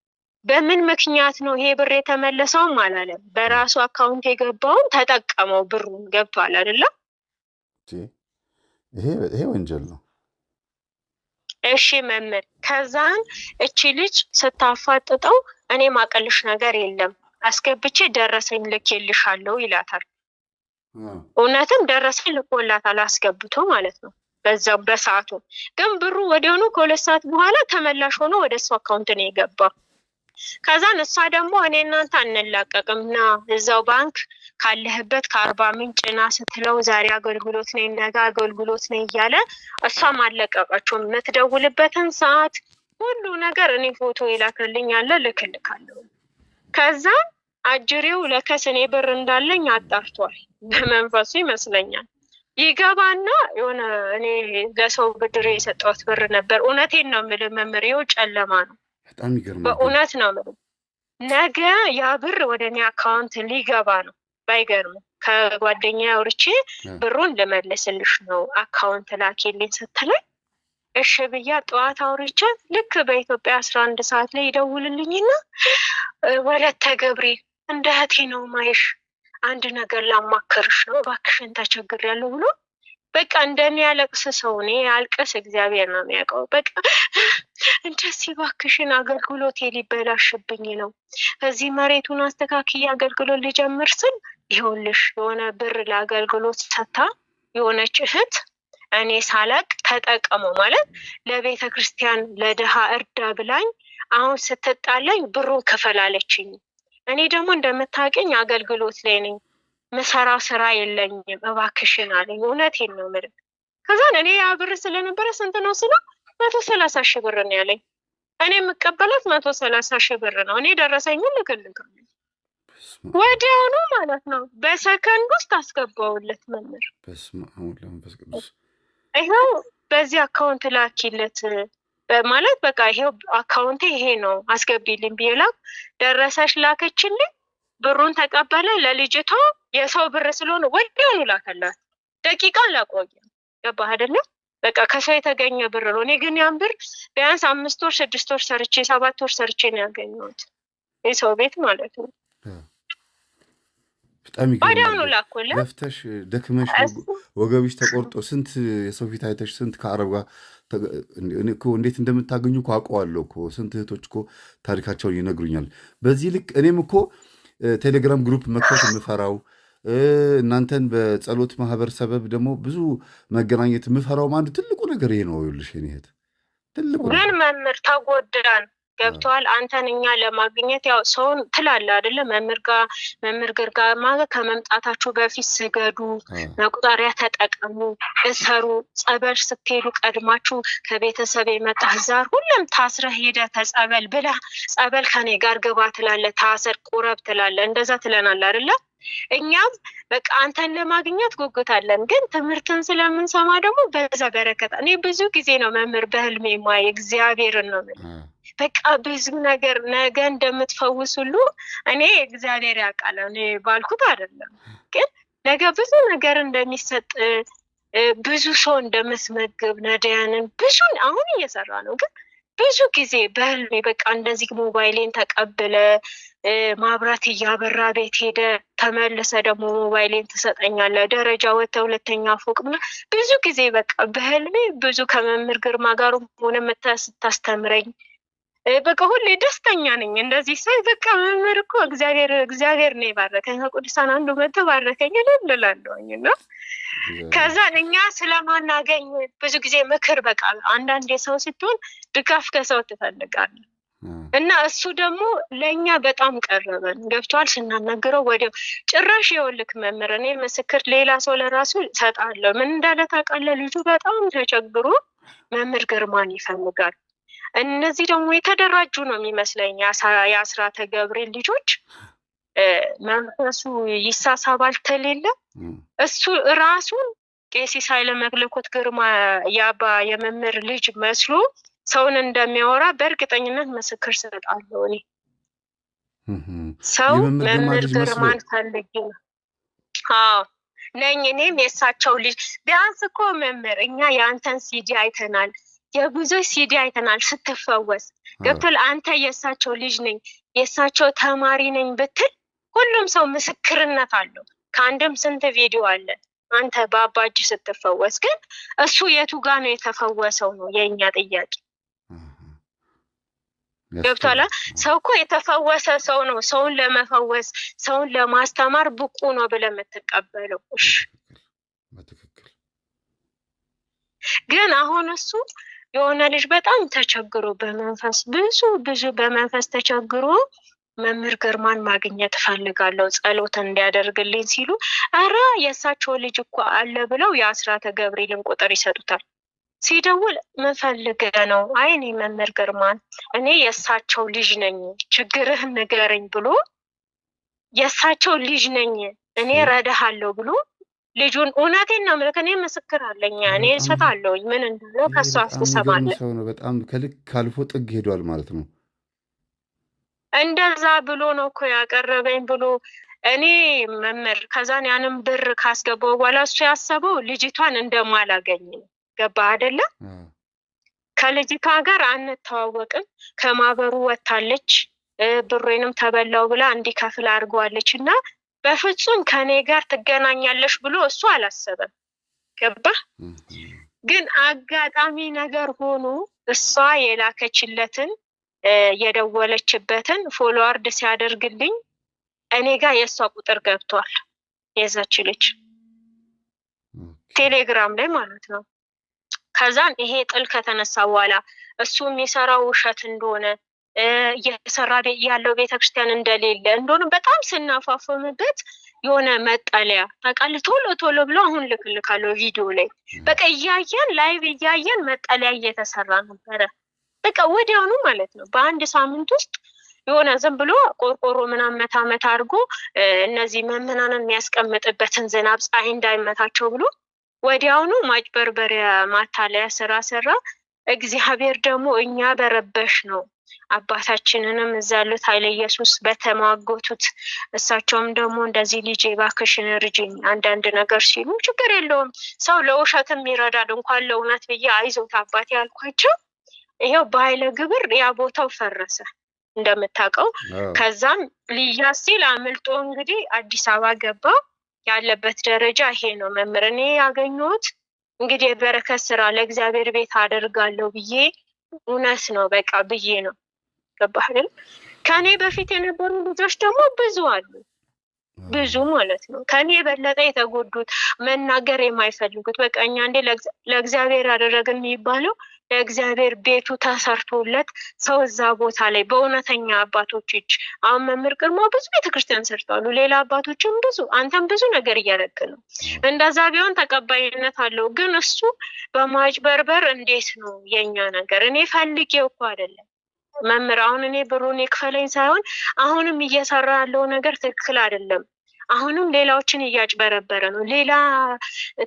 Speaker 3: በምን ምክንያት ነው ይሄ ብር የተመለሰውም አላለም። በራሱ አካውንት የገባውን ተጠቀመው ብሩን። ገብቷል አይደለም?
Speaker 2: ይሄ ወንጀል ነው።
Speaker 3: እሺ መምህር፣ ከዛን እቺ ልጅ ስታፋጥጠው እኔ ማቀልሽ ነገር የለም አስገብቼ ደረሰኝ ልኬልሻለሁ ይላታል። እውነትም ደረሰኝ ልኮላታል አስገብቶ ማለት ነው በዛው በሰዓቱ። ግን ብሩ ወዲያውኑ ከ2 ሰዓት በኋላ ተመላሽ ሆኖ ወደ እሱ አካውንት ነው የገባው። ከዛን እሷ ደግሞ እኔ እናንተ አንላቀቅምና እዛው ባንክ ካለህበት ከአርባ ምንጭ ና ስትለው ዛሬ አገልግሎት ነኝ ነገ አገልግሎት ነኝ እያለ እሷም አለቀቀችውም። የምትደውልበትን ሰዓት ሁሉ ነገር እኔ ፎቶ ይላክልኝ ያለ ልክልካለሁ። ከዛ አጅሬው ለከስ እኔ ብር እንዳለኝ አጣርቷል በመንፈሱ ይመስለኛል። ይገባና የሆነ እኔ ለሰው ብድር የሰጠሁት ብር ነበር። እውነቴን ነው የምልህ መምህሬው ጨለማ ነው።
Speaker 2: በጣም ይገርማል።
Speaker 3: በእውነት ነው የምልህ ነገ ያ ብር ወደ እኔ አካውንት ሊገባ ነው። ባይገርም ከጓደኛዬ አውርቼ ብሩን ልመልስልሽ ነው አካውንት ላኪልኝ ስትለኝ እሺ ብያ ጠዋት አውርቼ ልክ በኢትዮጵያ 11 ሰዓት ላይ ይደውልልኝና ወለተ ገብርኤል እንደ እህቴ ነው ማይሽ አንድ ነገር ላማከርሽ ነው እባክሽን ተቸግሬያለሁ ብሎ በቃ እንደሚያለቅስ ሰው እኔ አልቅስ እግዚአብሔር ነው የሚያውቀው። በቃ እንደዚህ እባክሽን አገልግሎት ሊበላሽብኝ ነው እዚህ መሬቱን አስተካክዬ አገልግሎት ልጀምር ስል ይኸውልሽ የሆነ ብር ለአገልግሎት ሰታ የሆነች እህት እኔ ሳላቅ ተጠቀመው ማለት ለቤተ ክርስቲያን ለድሃ እርዳ ብላኝ አሁን ስትጣለኝ ብሩን ከፈላለችኝ። እኔ ደግሞ እንደምታውቀኝ አገልግሎት ላይ ነኝ ምሰራ ስራ የለኝም እባክሽን አለኝ። እውነቴን ነው የምልህ። ከዛን እኔ ያ ብር ስለነበረ ስንት ነው ስለው 130,000 ብር ነው ያለኝ። እኔ የምቀበላት 130,000 ብር ነው። እኔ ደረሰኝን ልክልካለሁ ወዲያውኑ ማለት ነው በሰከንድ ውስጥ አስገባውለት መምህር።
Speaker 2: በስመ አብ ወወልድ ወመንፈስ ቅዱስ
Speaker 3: ይኸው በዚህ አካውንት ላኪለት ማለት በቃ ይሄው አካውንቴ ይሄ ነው አስገቢልኝ ቢላክ ደረሰሽ ላከችልኝ። ብሩን ተቀበለ። ለልጅቷ የሰው ብር ስለሆነ ወዲያውኑ ላከላት። ደቂቃ አላቆየም። ገባህ አይደለ? በቃ ከሰው የተገኘ ብር ነው። እኔ ግን ያን ብር ቢያንስ 5 ወር 6 ወር ሰርቼ 7 ወር ሰርቼ ነው ያገኘሁት የሰው ቤት ማለት ነው።
Speaker 2: በጣም
Speaker 3: ወዲያውኑ ላኩልህ።
Speaker 2: ለፍተሽ ደክመሽ ወገብሽ ተቆርጦ ስንት የሰው ፊት አይተሽ ስንት ከአረብ ጋር እኮ እንዴት እንደምታገኙ እኮ አውቀዋለሁ እኮ ስንት እህቶች እኮ ታሪካቸውን ይነግሩኛል። በዚህ ልክ እኔም እኮ ቴሌግራም ግሩፕ መክፈት የምፈራው እናንተን በጸሎት ማህበር ሰበብ ደግሞ ብዙ መገናኘት የምፈራውም አንዱ ትልቁ ነገር ይሄ ነው። ይኸውልሽ እኔ እህት ትልቁ
Speaker 3: ግን መምህር ተጎዳን ገብቷል። አንተን እኛ ለማግኘት ያው ሰውን ትላለህ አይደለ? መምህር ጋር ማለት ከመምጣታችሁ በፊት ስገዱ፣ መቁጠሪያ ተጠቀሙ፣ እሰሩ፣ ጸበል ስትሄዱ ቀድማችሁ ከቤተሰብ የመጣ ዛር ሁሉም ታስረህ ሄደህ ተጸበል ብለህ ጸበል ከኔ ጋር ግባ ትላለህ፣ ታሰር ቁረብ ትላለህ። እንደዛ ትለናል አይደለ? እኛም በቃ አንተን ለማግኘት ጉጉት አለን። ግን ትምህርትን ስለምንሰማ ደግሞ በዛ በረከት እኔ ብዙ ጊዜ ነው መምህር በህልሜ ማይ እግዚአብሔርን ነው በቃ ብዙ ነገር ነገ እንደምትፈውስ ሁሉ እኔ እግዚአብሔር ያውቃል። እኔ ባልኩት አይደለም ግን ነገ ብዙ ነገር እንደሚሰጥ ብዙ ሰው እንደምትመግብ ነዳያንን ብዙ አሁን እየሰራ ነው። ግን ብዙ ጊዜ በህልሜ በቃ እንደዚህ ሞባይሌን ተቀብለ ማብራት እያበራ ቤት ሄደ ተመልሰ ደግሞ ሞባይሌን ትሰጠኛለ ደረጃ ወጥተ ሁለተኛ ፎቅ ብዙ ጊዜ በቃ በህልሜ ብዙ ከመምህር ግርማ ጋር ሆነ ስታስተምረኝ በቃ ሁሌ ደስተኛ ነኝ። እንደዚህ ሳይ በቃ መምህር እኮ እግዚአብሔር ነው የባረከኝ ከቅዱሳን አንዱ መጥቶ ባረከኝ እላለሁኝ እና ከዛ እኛ ስለማናገኝ ብዙ ጊዜ ምክር በቃ አንዳንድ ሰው ስትሆን ድጋፍ ከሰው ትፈልጋለህ እና እሱ ደግሞ ለእኛ በጣም ቀረበን ገብቷል። ስናናግረው ወዲያው ጭራሽ የወልክ መምህር እኔ ምስክር ሌላ ሰው ለራሱ ሰጣለሁ ምን እንዳለ ታውቃለህ? ልጁ በጣም ተቸግሮ መምህር ግርማን ይፈልጋል። እነዚህ ደግሞ የተደራጁ ነው የሚመስለኝ የአስራተ ገብርኤል ልጆች መንፈሱ ይሳሳባል ተሌለ እሱ ራሱን ቄስ ኃይለ መለኮት ግርማ ያባ የመምህር ልጅ መስሎ ሰውን እንደሚያወራ በእርግጠኝነት ምስክር ሰጣለሁ። እኔ ሰው መምህር ግርማን ፈልጌ ነው ነኝ እኔም የእሳቸው ልጅ ቢያንስ እኮ መምህር እኛ የአንተን ሲዲ አይተናል የብዙ ሲዲ አይተናል ስትፈወስ ገብቶል። አንተ የእሳቸው ልጅ ነኝ የእሳቸው ተማሪ ነኝ ብትል ሁሉም ሰው ምስክርነት አለው። ከአንድም ስንት ቪዲዮ አለ አንተ በአባጅ ስትፈወስ። ግን እሱ የቱ ጋር ነው የተፈወሰው ነው የኛ ጥያቄ። ገብቶላ ሰው እኮ የተፈወሰ ሰው ነው ሰውን ለመፈወስ ሰውን ለማስተማር ብቁ ነው ብለህ የምትቀበለው። ግን አሁን እሱ የሆነ ልጅ በጣም ተቸግሮ በመንፈስ ብዙ በመንፈስ ተቸግሮ መምህር ግርማን ማግኘት እፈልጋለሁ ጸሎት እንዲያደርግልኝ ሲሉ አረ የእሳቸው ልጅ እኮ አለ ብለው የአስራተ ገብርኤልን ቁጥር ይሰጡታል። ሲደውል ምን ፈልገህ ነው? አይ እኔ መምህር ግርማን እኔ የእሳቸው ልጅ ነኝ ችግርህን ንገረኝ ብሎ የእሳቸው ልጅ ነኝ እኔ ረዳሃለሁ ብሎ ልጁን እውነቴን ነው የምልህ፣ እኔ ምስክር አለኝ እኔ እሰጣለሁኝ ምን እንዳለው ከሱ አስተሰማለሁ።
Speaker 2: ሰው ነው በጣም ከልክ ካልፎ ጥግ ሄዷል ማለት ነው።
Speaker 3: እንደዛ ብሎ ነው እኮ ያቀረበኝ ብሎ እኔ መምህር ከዛን ያንን ብር ካስገባው በኋላ እሱ ያሰበው ልጅቷን እንደማላገኝ ነው። ገባ አይደለ? ከልጅቷ ጋር አንተዋወቅም፣ ከማህበሩ ወታለች፣ ብሬንም ተበላው ብላ እንዲከፍል አድርገዋለች እና በፍጹም ከኔ ጋር ትገናኛለሽ ብሎ እሱ አላሰበም። ገባ? ግን አጋጣሚ ነገር ሆኖ እሷ የላከችለትን የደወለችበትን ፎሎዋርድ ሲያደርግልኝ እኔ ጋር የእሷ ቁጥር ገብቷል። የዛች ልጅ ቴሌግራም ላይ ማለት ነው። ከዛን ይሄ ጥል ከተነሳ በኋላ እሱ የሚሰራው ውሸት እንደሆነ እየሰራ ያለው ቤተክርስቲያን እንደሌለ እንደሆነ በጣም ስናፋፈምበት የሆነ መጠለያ ታውቃለህ፣ ቶሎ ብሎ አሁን ልክልካለሁ ቪዲዮ ላይ በቃ እያየን ላይቭ እያየን መጠለያ እየተሰራ ነበረ። በቃ ወዲያውኑ ማለት ነው በአንድ ሳምንት ውስጥ የሆነ ዝም ብሎ ቆርቆሮ ምናምን መታ አድርጎ እነዚህ መምህራንን የሚያስቀምጥበትን ዝናብ ፀሐይ እንዳይመታቸው ብሎ ወዲያውኑ ማጭበርበሪያ ማታለያ ስራ ሰራ። እግዚአብሔር ደግሞ እኛ በረበሽ ነው አባታችንንም እዛ ያሉት ኃይለ ኢየሱስ በተማጎቱት እሳቸውም ደግሞ እንደዚህ ልጄ እባክሽን እርጂኝ አንዳንድ ነገር ሲሉ ችግር የለውም ሰው ለውሸትም ይረዳል እንኳን ለእውነት ብዬ አይዞት አባቴ ያልኳቸው ይሄው በኃይለ ግብር ያ ቦታው ፈረሰ እንደምታውቀው። ከዛም ልያዝ ሲል አምልጦ እንግዲህ አዲስ አበባ ገባ። ያለበት ደረጃ ይሄ ነው። መምህር እኔ ያገኘሁት እንግዲህ የበረከት ስራ ለእግዚአብሔር ቤት አደርጋለሁ ብዬ እውነት ነው በቃ ብዬ ነው። ገባህ አይደል? ከኔ በፊት የነበሩ ልጆች ደግሞ ብዙ አሉ፣ ብዙ ማለት ነው ከኔ የበለጠ የተጎዱት መናገር የማይፈልጉት በቃ እኛ እንዴ ለእግዚአብሔር ያደረግን የሚባለው ለእግዚአብሔር ቤቱ ተሰርቶለት ሰው እዛ ቦታ ላይ በእውነተኛ አባቶች እጅ አሁን መምህር ግርማ ብዙ ቤተክርስቲያን ሰርተዋሉ፣ ሌላ አባቶችም ብዙ፣ አንተም ብዙ ነገር እያደረግ ነው። እንደዛ ቢሆን ተቀባይነት አለው። ግን እሱ በማጭበርበር እንዴት ነው የኛ ነገር? እኔ ፈልጌው እኮ አይደለም መምህር፣ አሁን እኔ ብሩን ይክፈለኝ ሳይሆን አሁንም እየሰራ ያለው ነገር ትክክል አይደለም። አሁንም ሌላዎችን እያጭበረበረ ነው። ሌላ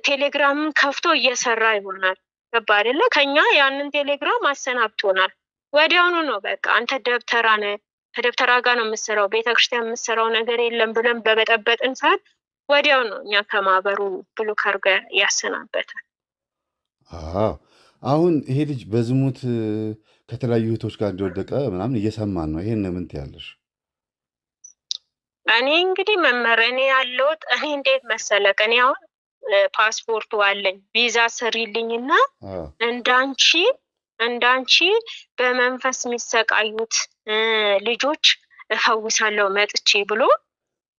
Speaker 3: ቴሌግራምን ከፍቶ እየሰራ ይሆናል። ገባ አይደለ? ከኛ ያንን ቴሌግራም አሰናብቶናል። ወዲያውኑ ነው በቃ አንተ ደብተራ ነህ፣ ከደብተራ ጋር ነው የምትሰራው፣ ቤተክርስቲያን የምትሰራው ነገር የለም ብለን በበጠበጥን ሰዓት ወዲያው ነው እኛ ከማህበሩ ብሎክ አድርጎ ያሰናበታል።
Speaker 2: አሁን ይሄ ልጅ በዝሙት ከተለያዩ እህቶች ጋር እንደወደቀ ምናምን እየሰማን ነው። ይሄን ምን ትያለሽ?
Speaker 3: እኔ እንግዲህ መምህር እኔ ያለሁት እኔ እንዴት መሰለህ እኔ አሁን ፓስፖርቱ አለኝ ቪዛ ስሪልኝና እንዳንቺ በመንፈስ የሚሰቃዩት ልጆች እፈውሳለሁ መጥቼ ብሎ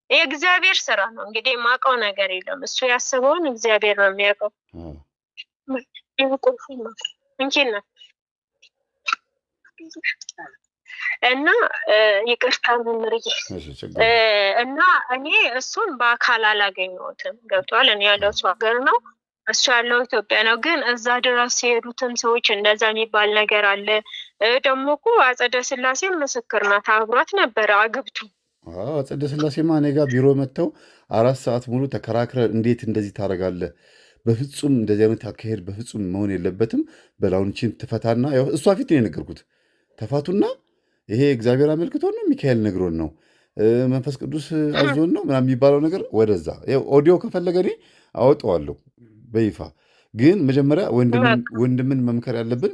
Speaker 3: የእግዚአብሔር ስራ ነው እንግዲህ የማውቀው ነገር የለም። እሱ ያስበውን እግዚአብሔር ነው የሚያውቀው። እና ይቅርታ መምህርዬ እና እኔ እሱን በአካል አላገኘሁትም። ገብቷል። እኔ ያለው እሱ ሀገር ነው፣ እሱ ያለው ኢትዮጵያ ነው። ግን እዛ ድረስ የሄዱትም ሰዎች እንደዛ የሚባል ነገር አለ። ደግሞ እኮ አጸደ ስላሴ ምስክር ናት፣ አብሯት ነበረ አግብቱ።
Speaker 2: አጸደ ስላሴማ እኔ ጋር ቢሮ መጥተው 4 ሰዓት ሙሉ ተከራክረን እንዴት እንደዚህ ታደርጋለህ? በፍጹም እንደዚህ አይነት አካሄድ በፍጹም መሆን የለበትም። በላውንችን ትፈታና እሷ ፊት ነው የነገርኩት። ተፋቱና ይሄ እግዚአብሔር አመልክቶ ነው ሚካኤል ነግሮን ነው መንፈስ ቅዱስ አዞን ነው ምናምን የሚባለው ነገር ወደዛ ኦዲዮ ከፈለገ እኔ አወጣዋለሁ በይፋ። ግን መጀመሪያ ወንድምን መምከር ያለብን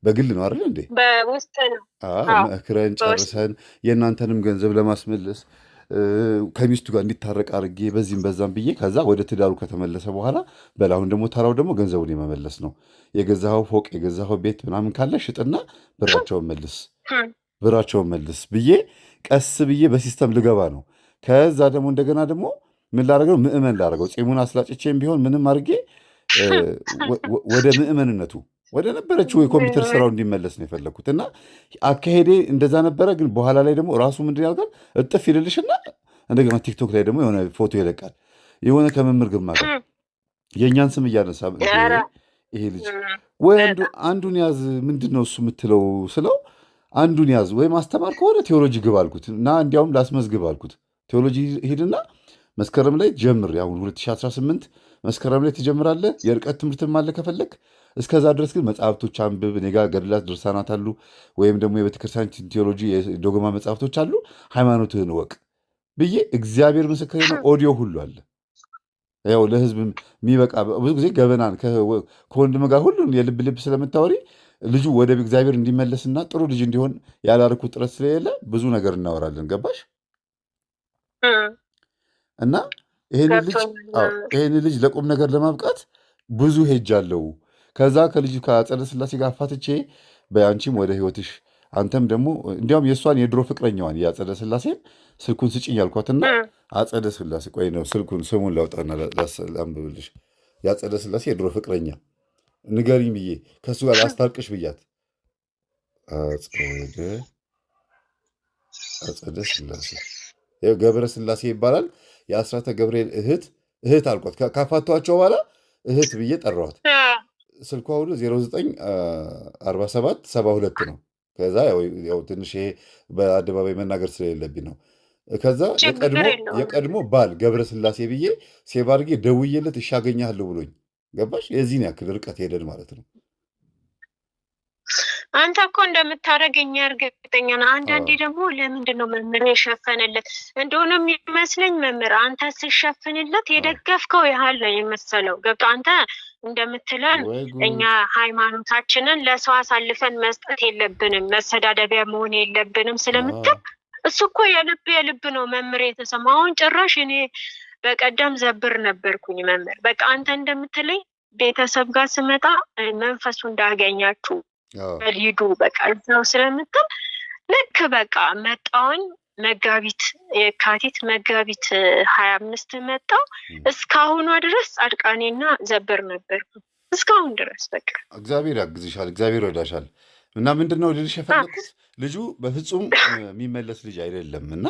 Speaker 2: በግል ነው አይደል እንዴ?
Speaker 3: በውስጥ ነው
Speaker 2: መክረን ጨርሰን የእናንተንም ገንዘብ ለማስመለስ ከሚስቱ ጋር እንዲታረቅ አድርጌ በዚህም በዛም ብዬ ከዛ ወደ ትዳሩ ከተመለሰ በኋላ በላሁን ደግሞ ተራው ደግሞ ገንዘቡን የመመለስ ነው። የገዛኸው ፎቅ የገዛኸው ቤት ምናምን ካለ ሽጥና ብራቸውን መልስ ብዬ ቀስ ብዬ በሲስተም ልገባ ነው። ከዛ ደግሞ እንደገና ደግሞ ምን ላደርገው? ምእመን ላደርገው ፂሙን አስላጭቼም ቢሆን ምንም አድርጌ ወደ ምእመንነቱ ወደ ነበረችው የኮምፒውተር ስራው እንዲመለስ ነው የፈለግኩት። እና አካሄዴ እንደዛ ነበረ። ግን በኋላ ላይ ደግሞ ራሱ ምንድን ያልቃል እጥፍ ይልልሽና እንደገና ቲክቶክ ላይ ደግሞ የሆነ ፎቶ ይለቃል የሆነ ከመምህር ግርማ ጋር የእኛን ስም እያነሳ ይሄ ልጅ ወይ አንዱን ያዝ ምንድን ነው እሱ የምትለው ስለው አንዱን ያዝ ወይ ማስተማር ከሆነ ቴዎሎጂ ግብ አልኩት እና እንዲያውም ላስመዝግብ አልኩት። ቴዎሎጂ ሄድና መስከረም ላይ ጀምር። አሁን 2018 መስከረም ላይ ትጀምራለህ። የርቀት ትምህርትም አለ ከፈለግ። እስከዛ ድረስ ግን መጽሐፍቶች አንብብ። እኔ ጋ ገድላት ድርሳናት አሉ፣ ወይም ደግሞ የቤተክርስቲያን ቴዎሎጂ የዶግማ መጽሐፍቶች አሉ። ሃይማኖትህን እወቅ ብዬ እግዚአብሔር ምስክሬ ነው። ኦዲዮ ሁሉ አለ። ያው ለህዝብ የሚበቃ ብዙ ጊዜ ገበናን ከወንድም ጋር ሁሉን የልብ ልብ ስለምታወሪ ልጁ ወደ እግዚአብሔር እንዲመለስና ጥሩ ልጅ እንዲሆን ያላርኩት ጥረት ስለሌለ ብዙ ነገር እናወራለን። ገባሽ? እና ይሄን ልጅ ለቁም ነገር ለማብቃት ብዙ ሄጃለሁ። ከዛ ከልጅ ከአጸደ ሥላሴ ጋር አፋትቼ በአንቺም ወደ ህይወትሽ አንተም ደግሞ እንዲያውም የእሷን የድሮ ፍቅረኛዋን የአጸደ ሥላሴን ስልኩን ስጭኝ ያልኳትና አጸደ ሥላሴ ቆይ ነው ስሙን ላውጣና ላንብብልሽ። የአጸደ ሥላሴ የድሮ ፍቅረኛ ንገሪኝ ብዬ ከእሱ ጋር ላስታርቅሽ ብያት አጸደ ሥላሴ ገብረ ሥላሴ ይባላል። የአስራተ ገብርኤል እህት አልኳት። ካፋቷቸው በኋላ እህት ብዬ ጠራዋት። ስልኳ ሁሉ 094772 ነው። ከዛ ያው ትንሽ ይሄ በአደባባይ መናገር ስለሌለብኝ ነው። ከዛ የቀድሞ ባል ገብረ ሥላሴ ብዬ ሴቭ አድርጌ ደውዬለት እሺ አገኘሃለሁ ብሎኝ ገባሽ? የዚህን ያክል ርቀት ሄደን ማለት ነው።
Speaker 3: አንተ እኮ እንደምታደርገኝ እርግጠኛ ነኝ። አንዳንዴ ደግሞ ለምንድን ነው መምህር የሸፈንለት እንደሆነ የሚመስለኝ መምህር አንተ ስሸፍንለት የደገፍከው ያህል ነው የመሰለው። ገብቶ አንተ እንደምትለን እኛ ሃይማኖታችንን ለሰው አሳልፈን መስጠት የለብንም፣ መሰዳደቢያ መሆን የለብንም ስለምትል እሱ እኮ የልብ ነው መምህር የተሰማ። አሁን ጭራሽ እኔ በቀደም ዘብር ነበርኩኝ መምህር። በቃ አንተ እንደምትለኝ ቤተሰብ ጋር ስመጣ መንፈሱ እንዳገኛችሁ ሊዱ በቃ እዛው ስለምትል ልክ በቃ መጣውኝ የካቲት መጋቢት 25 መጣው። እስካሁኗ ድረስ ጻድቃኔና ዘብር ነበርኩ እስካሁን ድረስ። በቃ
Speaker 2: እግዚአብሔር ያግዝሻል፣ እግዚአብሔር ይረዳሻል። እና ምንድነው ልልሽ የፈለኩት ልጁ በፍጹም የሚመለስ ልጅ አይደለም። እና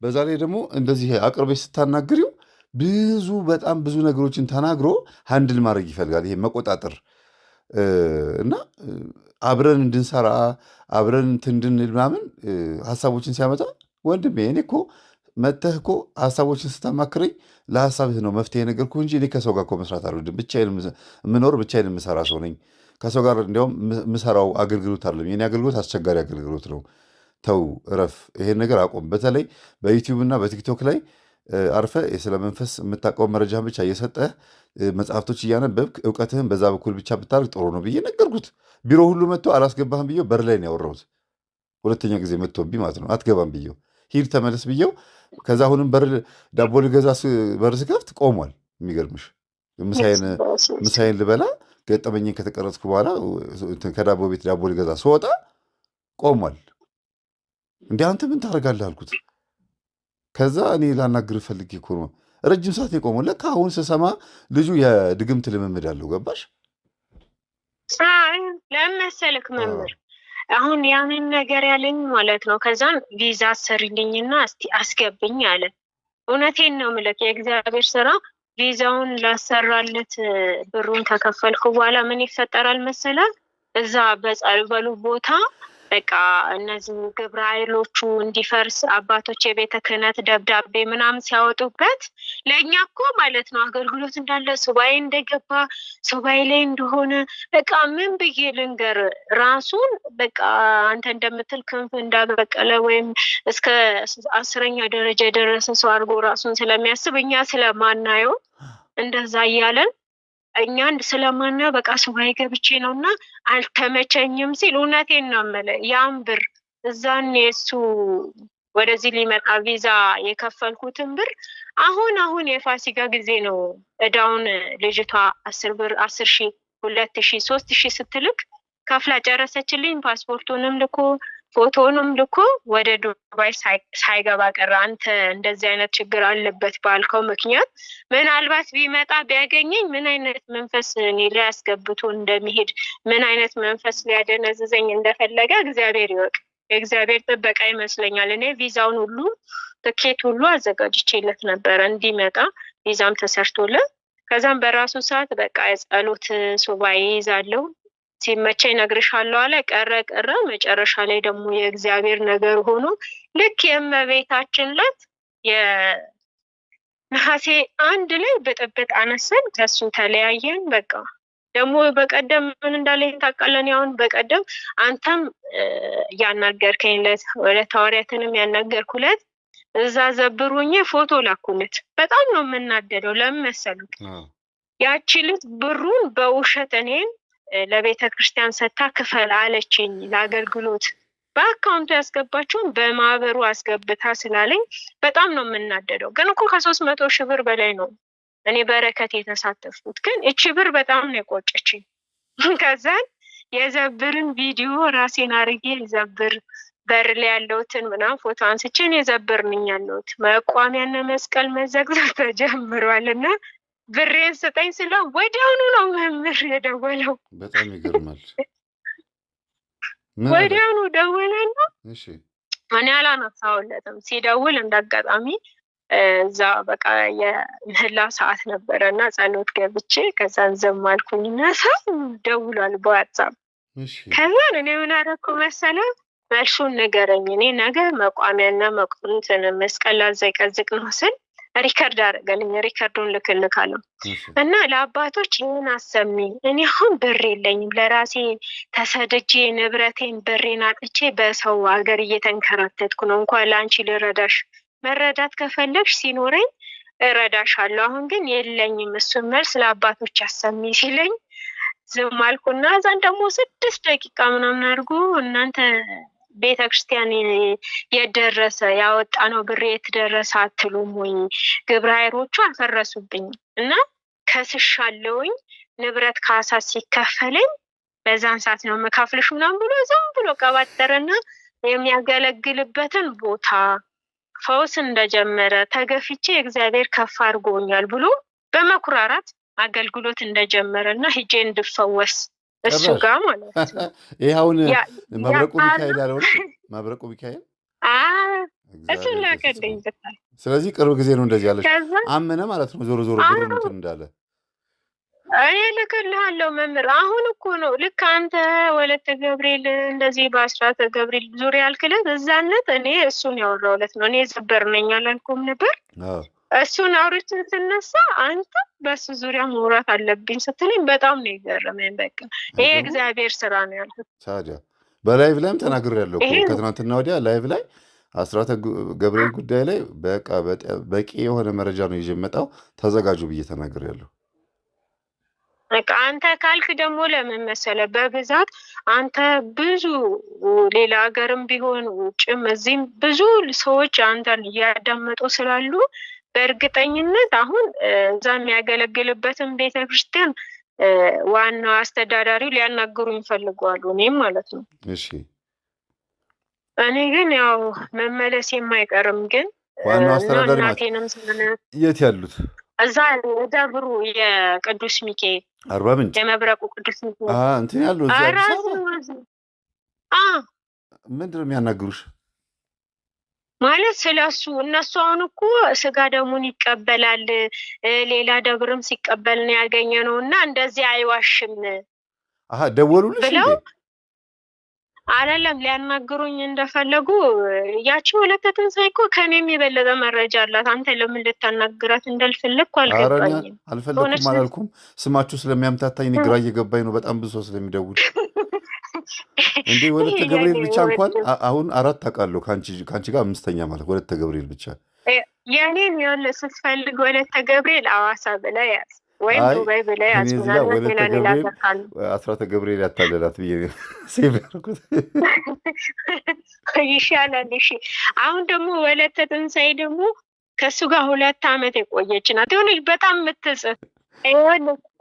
Speaker 2: በዛ ላይ ደግሞ እንደዚህ አቅርበሽ ስታናግሪው በጣም ብዙ ነገሮችን ተናግሮ ሃንድል ማድረግ ይፈልጋል። ይሄ መቆጣጠር እና አብረን እንድንሰራ አብረን እንድንል ምናምን ሀሳቦችን ሲያመጣ ወንድሜ እኔ እኮ መተህ እኮ ሀሳቦችን ስታማክረኝ ለሀሳብህ ነው መፍትሄ ነገርኩህ እንጂ እኔ ከሰው ጋር እኮ መስራት አልወድም። ብቻዬን የምኖር ብቻዬን የምሰራ ሰው ነኝ። ከሰው ጋር እንዲያውም የምሰራው አገልግሎት አይደለም። የኔ አገልግሎት አስቸጋሪ አገልግሎት ነው። ተው እረፍ፣ ይሄን ነገር አቆም። በተለይ በዩቲዩብ እና በቲክቶክ ላይ አርፈ ስለ መንፈስ የምታውቀው መረጃን ብቻ እየሰጠህ መጽሐፍቶች እያነበብክ እውቀትህን በዛ በኩል ብቻ ብታደርግ ጥሩ ነው ብዬ ነገርኩት። ቢሮ ሁሉ መጥቶ አላስገባህም ብዬው በር ላይ ነው ያወራሁት። ሁለተኛ ጊዜ መጥቶብኝ ማለት ነው። አትገባም ብዬው ሂድ ተመለስ ብዬው። ከዛ አሁንም ዳቦ ልገዛ በር ስከፍት ቆሟል። የሚገርምሽ ምሳዬን ልበላ ገጠመኝን ከተቀረጽኩ በኋላ ከዳቦ ቤት ዳቦ ልገዛ ስወጣ ቆሟል። እንዲህ አንተ ምን ታደርጋለህ አልኩት። ከዛ እኔ ላናግር ፈልጌ እኮ ነው። ረጅም ሰዓት የቆመው ለካ አሁን ስሰማ ልጁ የድግምት ልምምድ አለው። ገባሽ?
Speaker 3: ለምን መሰልክ መምህር አሁን ያንን ነገር ያለኝ ማለት ነው። ከዛን ቪዛ አሰርልኝና እስቲ አስገብኝ አለ። እውነቴን ነው የምልህ የእግዚአብሔር ስራ። ቪዛውን ላሰራለት ብሩን ከከፈልኩ በኋላ ምን ይፈጠራል መሰላል? እዛ በጸበሉ ቦታ በቃ እነዚህ ግብረ ኃይሎቹ እንዲፈርስ አባቶች የቤተ ክህነት ደብዳቤ ምናምን ሲያወጡበት ለእኛ እኮ ማለት ነው አገልግሎት እንዳለ ሱባኤ እንደገባ ሱባኤ ላይ እንደሆነ በቃ ምን ብዬ ልንገር ራሱን በቃ አንተ እንደምትል ክንፍ እንዳበቀለ ወይም እስከ 10ኛ ደረጃ የደረሰ ሰው አድርጎ ራሱን ስለሚያስብ እኛ ስለማናየው እንደዛ እያለን እኛ ስለማናየው በቃ ሱባኤ ገብቼ ነውና አልተመቸኝም ሲል እውነቴን ነው የምልህ ያን ብር እዛን የሱ ወደዚህ ሊመጣ ቪዛ የከፈልኩትን ብር አሁን የፋሲካ ጊዜ ነው እዳውን ልጅቷ 10 ብር 10,000 2,000 3,000 ስትልክ ከፍላ ጨረሰችልኝ። ፓስፖርቱንም ልኮ ፎቶንም ልኮ ወደ ዱባይ ሳይገባ ቀረ። አንተ እንደዚህ አይነት ችግር አለበት ባልከው ምክንያት ምናልባት ቢመጣ ቢያገኘኝ ምን አይነት መንፈስ እኔ ላይ አስገብቶ እንደሚሄድ ምን አይነት መንፈስ ሊያደነዝዘኝ እንደፈለገ እግዚአብሔር ይወቅ። የእግዚአብሔር ጥበቃ ይመስለኛል። እኔ ቪዛውን ሁሉ ትኬት ሁሉ አዘጋጅቼለት ነበረ እንዲመጣ፣ ቪዛም ተሰርቶለት ከዛም በራሱ ሰዓት በቃ የጸሎት ሱባኤ ይዛለው ሲመቸኝ እነግርሻለሁ አለ። ቀረ መጨረሻ ላይ ደግሞ የእግዚአብሔር ነገር ሆኖ ልክ የእመቤታችን ዕለት የነሐሴ 1 ላይ ብጥብጥ አነሰን፣ ከሱ ተለያየን። በቃ ደግሞ በቀደም ምን እንዳለኝ ታውቃለህ? አሁን በቀደም አንተም ያናገርከኝ ዕለት ወደ ሐዋርያትንም ያናገርኩለት እዛ ዘብሩኝ ፎቶ ላኩለት። በጣም ነው የምናደደው። ለምን መሰሉት? ያቺ ልጅ ብሩን በውሸት እኔን ለቤተ ክርስቲያን ሰታ ክፈል አለችኝ። ለአገልግሎት በአካውንቱ ያስገባችውን በማህበሩ አስገብታ ስላለኝ በጣም ነው የምናደደው። ግን እኮ ከ300,000 ብር በላይ ነው እኔ በረከት የተሳተፍኩት። ግን እቺ ብር በጣም ነው የቆጨችኝ። ከዛን የዘብርን ቪዲዮ ራሴን አርጌ ዘብር በር ላይ ያለውትን ምናምን ፎቶ አንስቼን የዘብርንኝ ያለሁት መቋሚያና መስቀል መዘግዘግ ተጀምሯል እና ብሬን ስጠኝ ስለው ወዲያውኑ ነው መምህር የደወለው።
Speaker 2: በጣም ይገርማል።
Speaker 3: ወዲያውኑ ደወለና እኔ አላነሳሁለትም። ሲደውል እንዳጋጣሚ እዛ በቃ የምህላ ሰዓት ነበረ እና ጸሎት ገብቼ ከዛን ዝም አልኩኝና ሰው ደውሏል በዋትሳፕ። ከዛን እኔ ምን አደረኩ መሰለህ? መልሱን ንገረኝ፣ እኔ ነገ መቋሚያና መቁንትን መስቀል ላዘቀዝቅ ነው ስል ሪከርድ አደረገልኝ። ሪከርዱን ልክልካለሁ እና ለአባቶች ይህን አሰሚ፣ እኔ አሁን ብር የለኝም፣ ለራሴ ተሰድጄ ንብረቴን ብሬን አጥቼ በሰው ሀገር እየተንከራተትኩ ነው። እንኳን ለአንቺ ልረዳሽ፣ መረዳት ከፈለግሽ ሲኖረኝ እረዳሻለሁ፣ አሁን ግን የለኝም። እሱን መልስ ለአባቶች አሰሚ ሲለኝ ዝም አልኩና እዛን ደግሞ 6 ደቂቃ ምናምን አድርጎ እናንተ ቤተክርስቲያን የደረሰ ያወጣ ነው ብሬ የተደረሰ አትሉም ወይ? ግብረ ኃይሎቹ አፈረሱብኝ እና ከስሻለሁኝ፣ ንብረት ካሳ ሲከፈለኝ በዛን ሰዓት ነው መካፍልሽ ምናምን ብሎ ዝም ብሎ ቀባጠረና የሚያገለግልበትን ቦታ ፈውስ እንደጀመረ ተገፍቼ እግዚአብሔር ከፍ አድርጎኛል ብሎ በመኩራራት አገልግሎት እንደጀመረና ሂጄ እንድፈወስ እሱ ጋር ማለት ነው።
Speaker 2: ይሄ አሁን መብረቁ ሚካኤል ያለው መብረቁ ሚካኤል
Speaker 3: እሱ ላከልኝ።
Speaker 2: ስለዚህ ቅርብ ጊዜ ነው እንደዚህ ያለች አመነ ማለት ነው። ዞሮ ዞሮ ብሩን እንትን እንዳለ
Speaker 3: እኔ ልክልሃለሁ መምህር። አሁን እኮ ነው ልክ አንተ ወለተ ገብርኤል እንደዚህ በአስራተ ገብርኤል ዙሪያ ያልክለት እዛነት እኔ እሱን ያወራሁለት ነው። እኔ ዘበር ነኝ አላልኩም ነበር? እሱን አውርቼ ስነሳ አንተ በሱ ዙሪያ መውራት አለብኝ ስትለኝ በጣም ነው የገረመኝ። በቃ ይሄ እግዚአብሔር ስራ ነው ያልኩት።
Speaker 2: ታዲያ በላይቭ ላይም ተናግሬያለሁ እኮ ከትናንትና ወዲያ ላይቭ ላይ አስራተ ገብርኤል ጉዳይ ላይ በቂ የሆነ መረጃ ነው ይዤ የመጣው፣ ተዘጋጁ ብዬ ተናግሬያለሁ።
Speaker 3: በቃ አንተ ካልክ ደግሞ ለምን መሰለህ በብዛት አንተ ብዙ ሌላ ሀገርም ቢሆን ውጭም እዚህም ብዙ ሰዎች አንተን እያዳመጡ ስላሉ በእርግጠኝነት አሁን እዛ የሚያገለግልበትን ቤተክርስቲያን ዋናው አስተዳዳሪው ሊያናግሩ ይፈልጋሉ፣ እኔም ማለት ነው።
Speaker 2: እሺ
Speaker 3: እኔ ግን ያው መመለስ የማይቀርም ግን
Speaker 2: ዋናው አስተዳዳሪ የት ያሉት?
Speaker 3: እዛ ደብሩ የቅዱስ ሚካኤል
Speaker 2: አርባ ምንጭ
Speaker 3: የመብረቁ ቅዱስ ሚካኤል
Speaker 2: እንትን ያሉ እዛ አዲስ አበባ ምንድን ነው የሚያናግሩሽ?
Speaker 3: ማለት ስለሱ እነሱ አሁን እኮ ስጋ ደሙን ይቀበላል፣ ሌላ ደብርም ሲቀበል ነው ያገኘ ነው እና እንደዚህ አይዋሽም
Speaker 2: ደወሉልሽ
Speaker 3: ብለው አይደለም ሊያናግሩኝ እንደፈለጉ። ያቺ ወለተ ትንሣኤ እኮ ከኔም የበለጠ መረጃ አላት። አንተ ለምን ልታናግራት እንደልፈለግኩ አልገባኝም።
Speaker 2: አልፈለኩም አላልኩም። ስማችሁ ስለሚያምታታኝ ግራ እየገባኝ ነው። በጣም ብዙ ሰው ስለሚደውል እንዴ ወለተ ገብርኤል ብቻ እንኳን አሁን 4 ታውቃለሁ። ከአንቺ ጋር 5ኛ ማለት ወለተ ገብርኤል ብቻ።
Speaker 3: የኔን ይኸውልህ ስትፈልግ ወለተ ገብርኤል አዋሳ ብለህ ያዝ ወይም ዱባይ ብለህ ያዝ።
Speaker 2: አስራተ ገብርኤል ያታለላት ብዬ ሴቭ ያደረኩት
Speaker 3: ይሻላል። እሺ አሁን ደግሞ ወለተ ትንሣኤ ደግሞ ከእሱ ጋር 2 ዓመት የቆየች ናት። የሆነች በጣም የምትጽፍ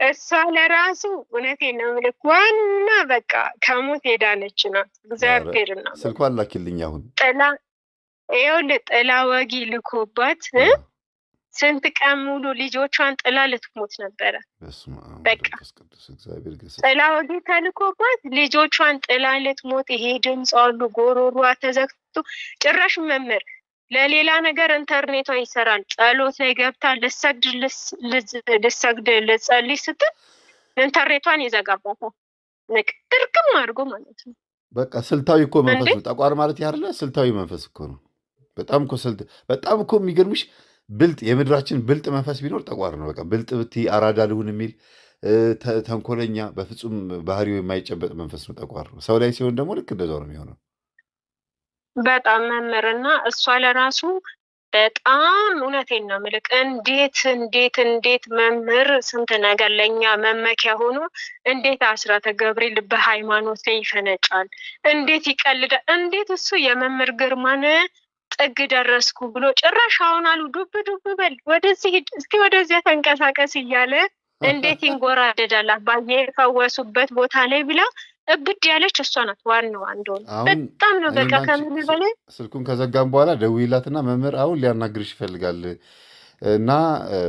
Speaker 3: እሷ ለራሱ እውነቴን ነው የምልህ ዋና በቃ ከሞት ሄዳነች ናት። እግዚአብሔር ነው
Speaker 2: ስልኳን ላኪልኝ አሁን
Speaker 3: ጥላ ወጊ ልኮባት ስንት ቀን ሙሉ ልጆቿን ጥላ ልትሞት ነበረ። በቃ ጥላ ወጊ ተልኮባት ልጆቿን ጥላ ልትሞት ይሄ ድምፅ አሉ ጎሮሯ ተዘግቶ ጭራሽ መምህር ለሌላ ነገር ኢንተርኔቷ ይሰራል። ጸሎት ላይ ገብታ ልሰግድ ልጸልይ ስትል ኢንተርኔቷን ይዘጋባታል። ጥርቅም አድርጎ ማለት ነው።
Speaker 2: በቃ ስልታዊ እኮ መንፈስ ነው። ጠቋር ማለት ያለ ስልታዊ መንፈስ እኮ ነው። በጣም እኮ የሚገርምሽ ብልጥ የምድራችን ብልጥ መንፈስ ቢኖር ጠቋር ነው። በቃ ብልጥ ብትይ አራዳ ልሁን የሚል ተንኮለኛ፣ በፍጹም ባህሪው የማይጨበጥ መንፈስ ነው ጠቋር ነው። ሰው ላይ ሲሆን ደግሞ ልክ እንደዛው ነው የሚሆነው።
Speaker 3: በጣም መምህርና እሷ ለራሱ በጣም እውነቴን ነው የምልህ እንዴት መምህር ስንት ነገር ለእኛ መመኪያ ሆኖ እንዴት አስራተ ገብርኤል በሃይማኖት ላይ ይፈነጫል፣ እንዴት ይቀልዳል፣ እንዴት እሱ የመምህር ግርማን ጥግ ደረስኩ ብሎ ጭራሽ አሁን አሉ ዱብ በል ወደዚህ እስኪ ወደዚያ ተንቀሳቀስ እያለ እንዴት ይንጎራደዳል። አባዬ የፈወሱበት ቦታ ላይ ብላ እብድ ያለች እሷ ናት። ዋናዋ እንደሆነ በጣም ነው በቃ ከምን በላይ
Speaker 2: ስልኩን ከዘጋም በኋላ ደውይላትና መምህር አሁን ሊያናግርሽ ይፈልጋል እና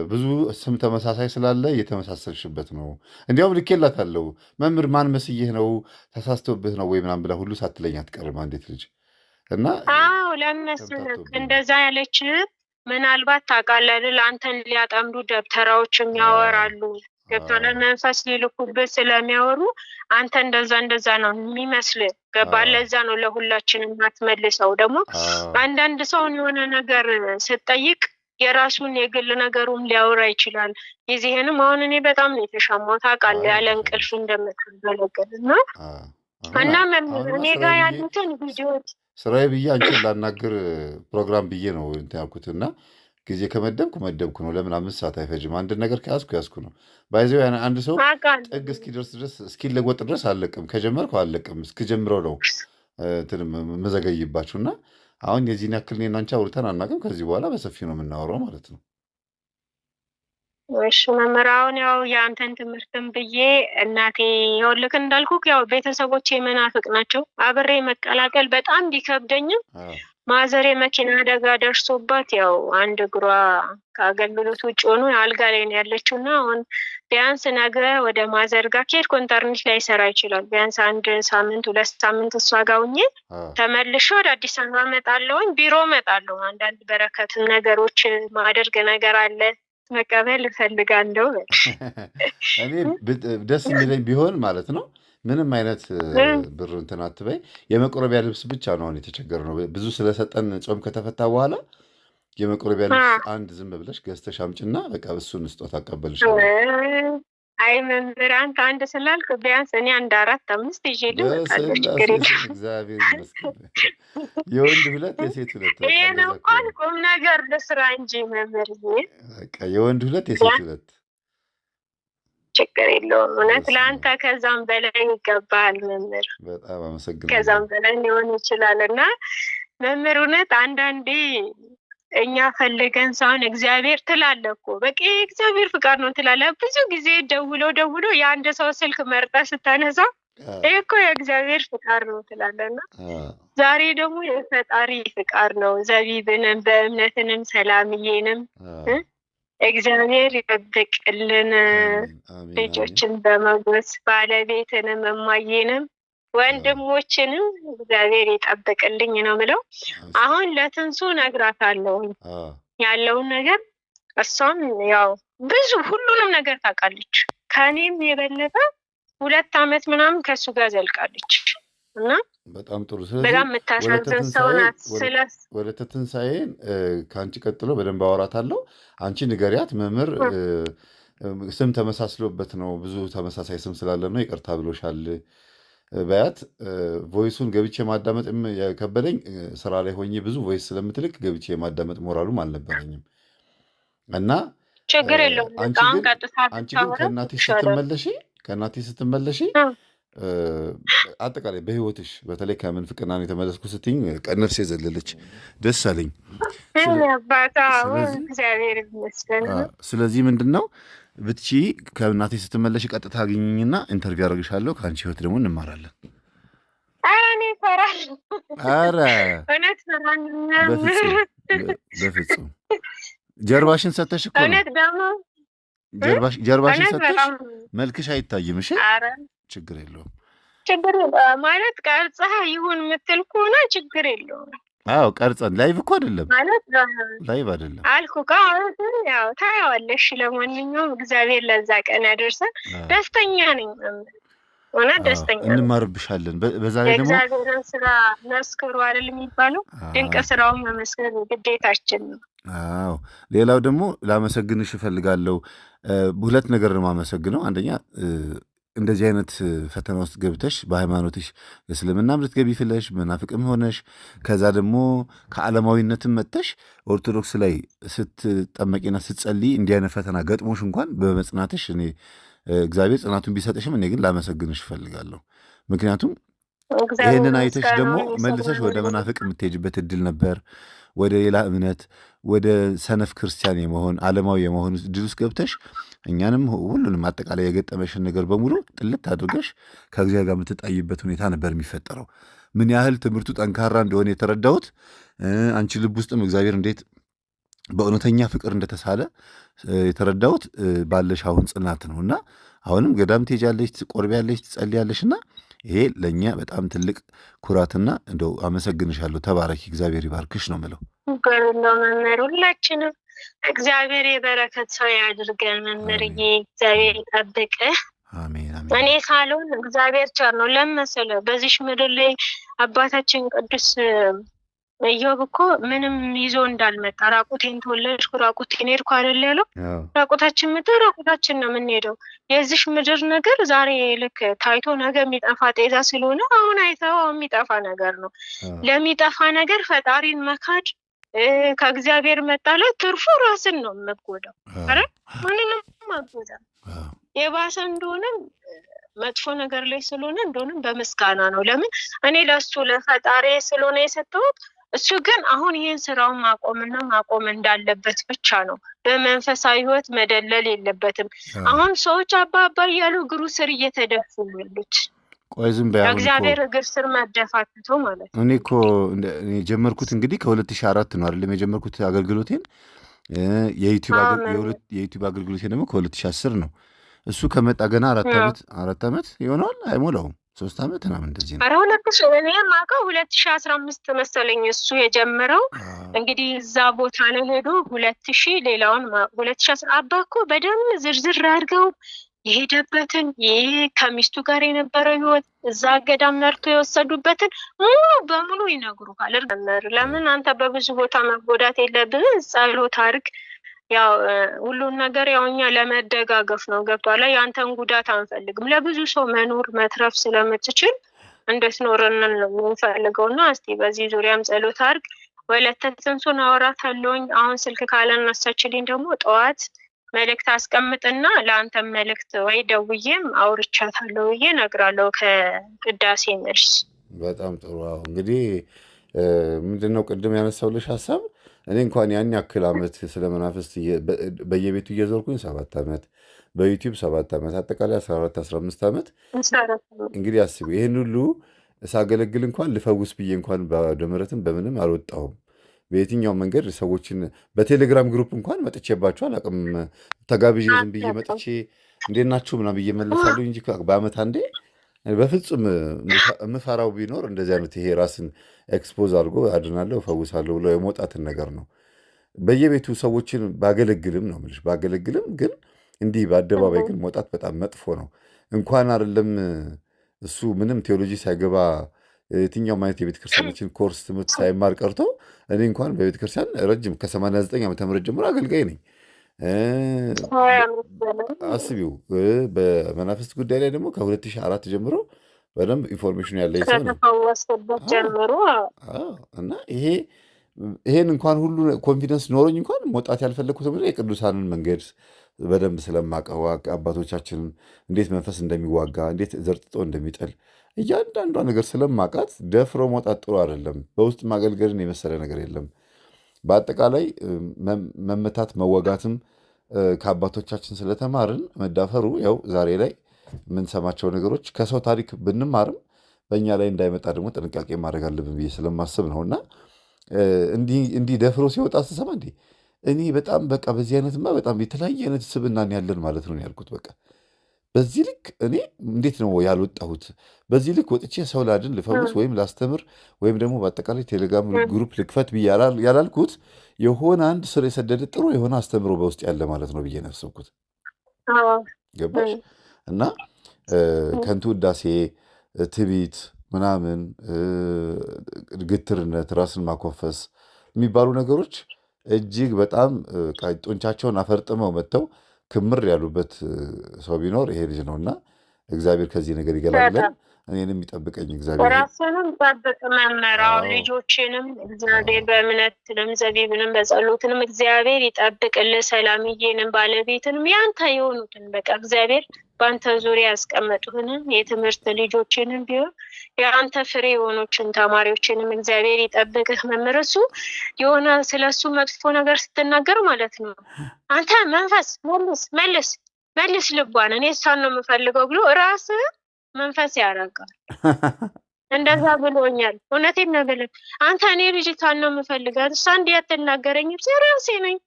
Speaker 2: ብዙ ስም ተመሳሳይ ስላለ እየተመሳሰልሽበት ነው። እንዲያውም ልኬላታለሁ መምህር ማን መስዬህ ነው ተሳስቶብህ ነው ወይ ምናምን ብላ ሁሉ ሳትለኝ አትቀርም አንዴት ልጅ እና
Speaker 3: ለመስለክ እንደዛ ያለች ምናልባት ታውቃለህ አንተን ሊያጠምዱ ደብተራዎችም ያወራሉ ገብቶሃል። መንፈስ ሊልኩበት ስለሚያወሩ አንተ እንደዛ ነው የሚመስል ገባህ። ለዛ ነው ለሁላችንም ማትመልሰው። ደግሞ አንዳንድ ሰውን የሆነ ነገር ስትጠይቅ የራሱን የግል ነገሩም ሊያወራ ይችላል። ይህንም አሁን እኔ በጣም ነው የተሻማው ታውቃለህ፣ ያለ እንቅልፍ እንደምትገለገል እና እኔ ጋር ያሉትን ቪዲዮዎች
Speaker 2: ስራዬ ብዬ አንቺን ላናግር ፕሮግራም ብዬ ነው እንትን ያልኩት እና ጊዜ ከመደብኩ ነው። ለምን 5 ሰዓት አይፈጅም? አንድ ነገር ከያዝኩ ነው። ባይዘው አንድ ሰው ጥግ እስኪደርስ ድረስ እስኪለወጥ ድረስ አለቅም። ከጀመርኩ አለቅም። እስክጀምረው ነው መዘገይባችሁ እና አሁን የዚህን ያክል እኔና አንቺ አውርተን አናውቅም። ከዚህ በኋላ በሰፊ ነው የምናወራው ማለት ነው።
Speaker 3: እሺ መምህር፣ አሁን ያው የአንተን ትምህርትን ብዬ እናቴ ይኸውልህ እንዳልኩህ ያው ቤተሰቦቼ መናፍቅ ናቸው። አብሬ መቀላቀል በጣም ቢከብደኝም ማዘሬ መኪና አደጋ ደርሶባት ያው አንድ እግሯ ከአገልግሎት ውጭ ሆኖ አልጋ ላይ ነው ያለችው እና አሁን ቢያንስ ነገ ወደ ማዘር ጋር ከሄድኩ ኢንተርኔት ላይ ይሰራ ይችላል። ቢያንስ 1 ሳምንት 2 ሳምንት እሷ ጋር ሁኜ ተመልሼ ወደ አዲስ አበባ እመጣለሁኝ። ቢሮ እመጣለሁ። አንዳንድ በረከትም ነገሮች ማደርግ ነገር አለ መቀበል እፈልጋለሁ።
Speaker 2: እኔ ደስ የሚለኝ ቢሆን ማለት ነው ምንም አይነት ብር እንትን አትበይ። የመቆረቢያ ልብስ ብቻ ነው አሁን የተቸገርነው። ብዙ ስለሰጠን ጾም ከተፈታ በኋላ የመቆረቢያ ልብስ አንድ ዝም ብለሽ ገዝተሽ አምጪና በቃ እሱን ስጦታ አቀበልሻለሁ።
Speaker 3: አይ መምህር አንተ አንድ ስላልክ ቢያንስ እኔ 1 4 5 ይዤ ልመጣለሁ።
Speaker 2: እግዚአብሔር ይመስገን። የወንድ 2 የሴት 2
Speaker 3: ይሄ ነው ቁም ነገር ለስራ እንጂ መምህር
Speaker 2: በቃ የወንድ 2 የሴት 2
Speaker 3: ችግር የለውም። እውነት ለአንተ ከዛም በላይ ይገባል መምህር።
Speaker 2: በጣም አመሰግናለሁ።
Speaker 3: ከዛም በላይ ሊሆን ይችላል እና መምህር እውነት አንዳንዴ እኛ ፈልገን ሳይሆን እግዚአብሔር ትላለህ እኮ በቃ እግዚአብሔር ፍቃድ ነው ትላለህ። ብዙ ጊዜ ደውሎ የአንድ ሰው ስልክ መርጠህ ስታነሳ ይህ እኮ የእግዚአብሔር ፍቃድ ነው ትላለህና ዛሬ ደግሞ የፈጣሪ ፍቃድ ነው። ዘቢብንም በእምነትንም ሰላምዬንም እግዚአብሔር ይጠብቅልን። ልጆችን በመጎስ ባለቤትንም እማዬንም ወንድሞችንም እግዚአብሔር ይጠብቅልኝ ነው ምለው። አሁን ለትንሱ ነግራታለሁ ያለውን ነገር። እሷም ያው ብዙ ሁሉንም ነገር ታውቃለች። ከኔም የበለጠ 2 ዓመት ምናምን ከሱ ጋር ዘልቃለች እና
Speaker 2: በጣም ጥሩ።
Speaker 3: በጣም የምታሳዝን ሰው ናት።
Speaker 2: ወደ ትንሣኤን ከአንቺ ቀጥሎ በደንብ አወራታለሁ። አንቺ ንገሪያት መምህር ስም ተመሳስሎበት ነው፣ ብዙ ተመሳሳይ ስም ስላለ ነው ይቅርታ ብሎሻል በያት። ቮይሱን ገብቼ ማዳመጥ የከበደኝ ስራ ላይ ሆኜ ብዙ ቮይስ ስለምትልክ ገብቼ የማዳመጥ ሞራሉም አልነበረኝም እና
Speaker 3: ችግር የለውም።
Speaker 2: አንቺ ግን ከእናትሽ ስትመለሺ አጠቃላይ በህይወትሽ በተለይ ከምንፍቅና የተመለስኩ ስትኝ ነፍሴ ዘለለች፣ ደስ አለኝ። ስለዚህ ምንድን ነው ብትቺ ከእናቴ ስትመለሽ ቀጥታ አግኝኝና ኢንተርቪው አደርግሻለሁ። ከአንቺ ህይወት ደግሞ እንማራለን።
Speaker 3: ኧረ እኔ እፈራለሁ።
Speaker 2: ኧረ
Speaker 3: እውነት እፈራለሁ።
Speaker 2: በፍጹም ጀርባሽን ሰተሽ እኮ ነው።
Speaker 3: እውነት ደግሞ
Speaker 2: ጀርባሽን
Speaker 3: እውነት
Speaker 2: ሰተሽ
Speaker 3: በጣም
Speaker 2: መልክሽ አይታይም። እሺ
Speaker 3: ኧረ
Speaker 2: ችግር የለውም።
Speaker 3: ችግር ማለት ቀርጸህ ይሁን የምትል ከሆነ ችግር የለውም።
Speaker 2: አዎ ቀርጸን ላይቭ እኮ አይደለም
Speaker 3: ማለት
Speaker 2: ላይቭ አይደለም
Speaker 3: አልኩህ እኮ አሁን ያው ታያዋለሽ። ለማንኛውም እግዚአብሔር ለዛ ቀን ያደርሰን። ደስተኛ ነኝ እውነት ደስተኛ ነኝ።
Speaker 2: እንማርብሻለን። በዛ ላይ ደግሞ
Speaker 3: የእግዚአብሔርን ስራ መስክሩ አይደል የሚባለው? ድንቅ ስራውን መመስከር ግዴታችን ነው።
Speaker 2: አዎ ሌላው ደግሞ ላመሰግንሽ እፈልጋለሁ። ሁለት ነገር ነው የማመሰግነው። አንደኛ እንደዚህ አይነት ፈተና ውስጥ ገብተሽ በሃይማኖትሽ የእስልምና ልትገቢ ፍለሽ መናፍቅም ሆነሽ ከዛ ደግሞ ከዓለማዊነትም መጥተሽ ኦርቶዶክስ ላይ ስትጠመቂና ስትጸልይ እንዲህ አይነት ፈተና ገጥሞሽ እንኳን በመጽናትሽ እኔ እግዚአብሔር ጽናቱን ቢሰጥሽም እኔ ግን ላመሰግንሽ እፈልጋለሁ። ምክንያቱም ይህንን አይተሽ ደግሞ መልሰሽ ወደ መናፍቅ የምትሄጅበት እድል ነበር። ወደ ሌላ እምነት ወደ ሰነፍ ክርስቲያን የመሆን ዓለማዊ የመሆን እድል ውስጥ ገብተሽ እኛንም ሁሉንም አጠቃላይ የገጠመሽን ነገር በሙሉ ጥልት አድርገሽ ከእግዚአብሔር ጋር የምትጣይበት ሁኔታ ነበር የሚፈጠረው። ምን ያህል ትምህርቱ ጠንካራ እንደሆነ የተረዳሁት አንቺ ልብ ውስጥም እግዚአብሔር እንዴት በእውነተኛ ፍቅር እንደተሳለ የተረዳሁት ባለሽ አሁን ጽናት ነው። እና አሁንም ገዳም ትሄጃለሽ፣ ትቆርቢያለሽ፣ ትጸልያለሽ እና ይሄ ለእኛ በጣም ትልቅ ኩራትና እንደው አመሰግንሻለሁ። ተባረኪ፣ እግዚአብሔር ይባርክሽ ነው የምለው።
Speaker 3: መምህር ሁላችንም እግዚአብሔር የበረከት ሰው ያድርገን። መምህርዬ እግዚአብሔር ይጠብቅህ።
Speaker 2: አሜን አሜን።
Speaker 3: እኔ ሳልሆን እግዚአብሔር ቸር ነው። ለመሰለ በዚሽ ምድር ላይ አባታችን ቅዱስ ኢዮብ እኮ ምንም ይዞ እንዳልመጣ ራቁቴን ተወለድኩ ራቁቴን ሄድኩ አይደል ያለው። ራቁታችን ምድር ራቁታችን ነው የምንሄደው። የዚሽ ምድር ነገር ዛሬ ልክ ታይቶ ነገ የሚጠፋ ጤዛ ስለሆነ አሁን አይተው የሚጠፋ ነገር ነው። ለሚጠፋ ነገር ፈጣሪን መካድ ከእግዚአብሔር መጣላት ትርፉ ራስን ነው የምጎዳው። አረ ምንንም ማጎዳ የባሰ እንደሆነም መጥፎ ነገር ላይ ስለሆነ እንደሆነም በምስጋና ነው። ለምን እኔ ለሱ ለፈጣሪ ስለሆነ የሰጠሁት እሱ ግን አሁን ይህን ስራውን ማቆም እንዳለበት ብቻ ነው። በመንፈሳዊ ህይወት መደለል የለበትም። አሁን ሰዎች አባ እያሉ እግሩ ስር እየተደፉ ያሉት።
Speaker 2: ቆይ ዝም በይ።
Speaker 3: እግዚአብሔር እግር ስር መደፋትቶ ማለት ነው።
Speaker 2: እኔ እኮ የጀመርኩት እንግዲህ ከ2004 ነው አይደለም የጀመርኩት አገልግሎቴን። የዩቲዩብ አገልግሎቴን ደግሞ ከ2010 ነው። እሱ ከመጣ ገና 4 ዓመት ይሆነዋል፣ አይሞላውም 3 ዓመት ምናምን እንደዚህ ነው።
Speaker 3: ኧረ 2015 መሰለኝ እሱ የጀመረው። እንግዲህ እዛ ቦታ ላይ ሄዶ 2000 ሌላውን 2010 አባ እኮ በደንብ ዝርዝር አድርገው የሄደበትን ይህ ከሚስቱ ጋር የነበረው ህይወት እዛ ገዳም መርቶ የወሰዱበትን ሙሉ በሙሉ ይነግሩሃል። ለምን አንተ በብዙ ቦታ መጎዳት የለብህም፣ ጸሎት አድርግ። ያው ሁሉን ነገር ያው እኛ ለመደጋገፍ ነው። ገብቷል። የአንተን ጉዳት አንፈልግም። ለብዙ ሰው መኖር መትረፍ ስለምትችል እንድትኖርን ነው የምንፈልገው። እና እስቲ በዚህ ዙሪያም ጸሎት አድርግ። ወለተ ትንሱን አወራታለሁኝ። አሁን ስልክ ካላነሳችልኝ ደግሞ ጠዋት መልእክት አስቀምጥና ለአንተም መልእክት ወይ ደውዬም አውርቻታለሁ ብዬ እነግራለሁ ከቅዳሴ መልስ።
Speaker 2: በጣም ጥሩ። እንግዲህ ምንድነው ቅድም ያነሳውልሽ ሀሳብ እኔ እንኳን ያን ያክል ዓመት ስለ መናፍስት በየቤቱ እየዞርኩኝ 7 ዓመት በዩቲዩብ 7 ዓመት አጠቃላይ 14-15 ዓመት እንግዲህ አስቢ። ይህን ሁሉ ሳገለግል እንኳን ልፈውስ ብዬ እንኳን በደምረትም በምንም አልወጣሁም። በየትኛው መንገድ ሰዎችን በቴሌግራም ግሩፕ እንኳን መጥቼባቸው አላውቅም። ተጋብዤ ዝም ብዬ መጥቼ እንዴት ናችሁ ምናምን ብዬ መለሳለሁ እንጂ በዓመት አንዴ በፍጹም የምፈራው ቢኖር እንደዚህ አይነት ይሄ ራስን ኤክስፖዝ አድርጎ አድናለሁ እፈውሳለሁ ብሎ የመውጣትን ነገር ነው። በየቤቱ ሰዎችን ባገለግልም ነው የምልሽ ባገለግልም፣ ግን እንዲህ በአደባባይ ግን መውጣት በጣም መጥፎ ነው። እንኳን አይደለም እሱ ምንም ቴዎሎጂ ሳይገባ የትኛውም አይነት የቤተክርስቲያኖችን ኮርስ ትምህርት ሳይማር ቀርቶ እኔ እንኳን በቤተክርስቲያን ረጅም ከ89 ዓመተ ምህረት ጀምሮ አገልጋይ ነኝ። አስቢው። በመናፍስት ጉዳይ ላይ ደግሞ ከ2004 ጀምሮ በደንብ ኢንፎርሜሽን ያለኝ ሰው ነው እና ይሄን እንኳን ሁሉ ኮንፊደንስ ኖሮኝ እንኳን መውጣት ያልፈለግኩት የቅዱሳንን መንገድ በደንብ ስለማቀው አባቶቻችንን እንዴት መንፈስ እንደሚዋጋ እንዴት ዘርጥጦ እንደሚጥል እያንዳንዷ ነገር ስለማቃት ደፍሮ መውጣት ጥሩ አይደለም። በውስጥ ማገልገልን የመሰለ ነገር የለም። በአጠቃላይ መመታት መወጋትም ከአባቶቻችን ስለተማርን መዳፈሩ ያው ዛሬ ላይ የምንሰማቸው ነገሮች ከሰው ታሪክ ብንማርም በእኛ ላይ እንዳይመጣ ደግሞ ጥንቃቄ ማድረግ አለብን ብዬ ስለማስብ ነው። እና እንዲህ ደፍሮ ሲወጣ ስሰማ እንዴ እኔ በጣም በቃ በዚህ አይነትማ በጣም የተለያየ አይነት ስብናን ያለን ማለት ነው ያልኩት። በቃ በዚህ ልክ እኔ እንዴት ነው ያልወጣሁት? በዚህ ልክ ወጥቼ ሰው ላድን፣ ልፈውስ፣ ወይም ላስተምር፣ ወይም ደግሞ በአጠቃላይ ቴሌግራም ግሩፕ ልክፈት ብዬ ያላልኩት የሆነ አንድ ስር የሰደደ ጥሩ የሆነ አስተምሮ በውስጥ ያለ ማለት ነው ብዬ ነው ያሰብኩት። ገባሽ? እና ከንቱ ውዳሴ፣ ትዕቢት ምናምን፣ ግትርነት፣ ራስን ማኮፈስ የሚባሉ ነገሮች እጅግ በጣም ጡንቻቸውን አፈርጥመው መጥተው ክምር ያሉበት ሰው ቢኖር ይሄ ልጅ ነው። እና እግዚአብሔር ከዚህ ነገር ይገላግለን፣ እኔንም ይጠብቀኝ እግዚአብሔር።
Speaker 3: ራስንም ጠብቅ መመራው ልጆችንም እግዚአብሔር በእምነትንም ዘቢብንም በጸሎትንም እግዚአብሔር ይጠብቅልህ። ሰላምዬንም ባለቤትንም ያንተ የሆኑትን በቃ እግዚአብሔር በአንተ ዙሪያ ያስቀመጡህንም የትምህርት ልጆችንም ቢሆን የአንተ ፍሬ የሆኖችን ተማሪዎችንም እግዚአብሔር ይጠብቅህ። መምህር እሱ የሆነ ስለ እሱ መጥፎ ነገር ስትናገር ማለት ነው አንተ መንፈስ መልስ ልቧን እኔ እሷን ነው የምፈልገው ብሎ ራስህ መንፈስ ያደርጋል። እንደዛ ብሎኛል። እውነቴን ነው ብለህ አንተ እኔ ልጅቷን ነው የምፈልጋት እሷ እንዲህ አትናገረኝም ራሴ ነኝ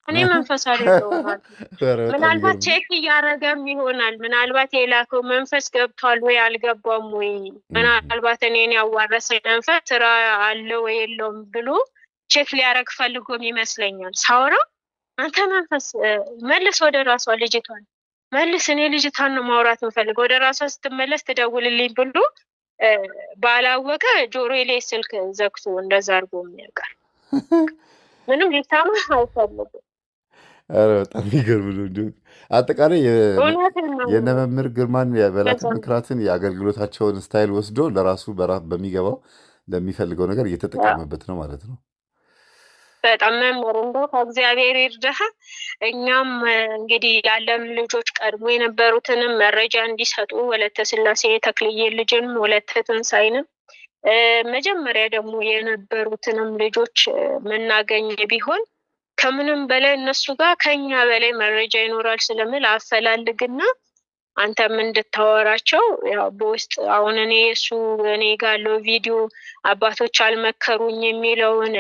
Speaker 3: እኔ መንፈስ አይደለሁም። ምናልባት ቼክ እያደረገም ይሆናል። ምናልባት የላከው መንፈስ ገብቷል ወይ አልገባም ወይ፣ ምናልባት እኔን ያዋረሰኝ መንፈስ ስራ አለ ወይ የለውም ብሎ ቼክ ሊያደርግ ፈልጎም ይመስለኛል። ሳውራ አንተ መንፈስ መልስ ወደ ራሷ ልጅቷን መልስ፣ እኔ ልጅቷን ነው ማውራት የምፈልገው፣ ወደ ራሷ ስትመለስ ትደውልልኝ ብሎ ባላወቀ ጆሮ ላይ ስልክ ዘግቶ እንደዛ አድርጎ የሚያውቃል። ምንም ሊታማ አይፈልግም።
Speaker 2: ኧረ በጣም የሚገርም ነው። እንዲሁ አጠቃላይ የእነ መምህር ግርማን የበላትን ምክራትን የአገልግሎታቸውን ስታይል ወስዶ ለራሱ በሚገባው ለሚፈልገው ነገር እየተጠቀመበት ነው ማለት ነው።
Speaker 3: በጣም መምህር እንደው ከእግዚአብሔር ይርዳህ። እኛም እንግዲህ ያለን ልጆች ቀድሞ የነበሩትንም መረጃ እንዲሰጡ ወለተ ስላሴ ተክልዬ ልጅንም ወለተ ትንሳኤንም መጀመሪያ ደግሞ የነበሩትንም ልጆች የምናገኝ ቢሆን ከምንም በላይ እነሱ ጋር ከኛ በላይ መረጃ ይኖራል ስለምል አፈላልግና አንተም እንድታወራቸው ያው በውስጥ አሁን እኔ ጋር ያለው ቪዲዮ አባቶች አልመከሩኝ የሚለውን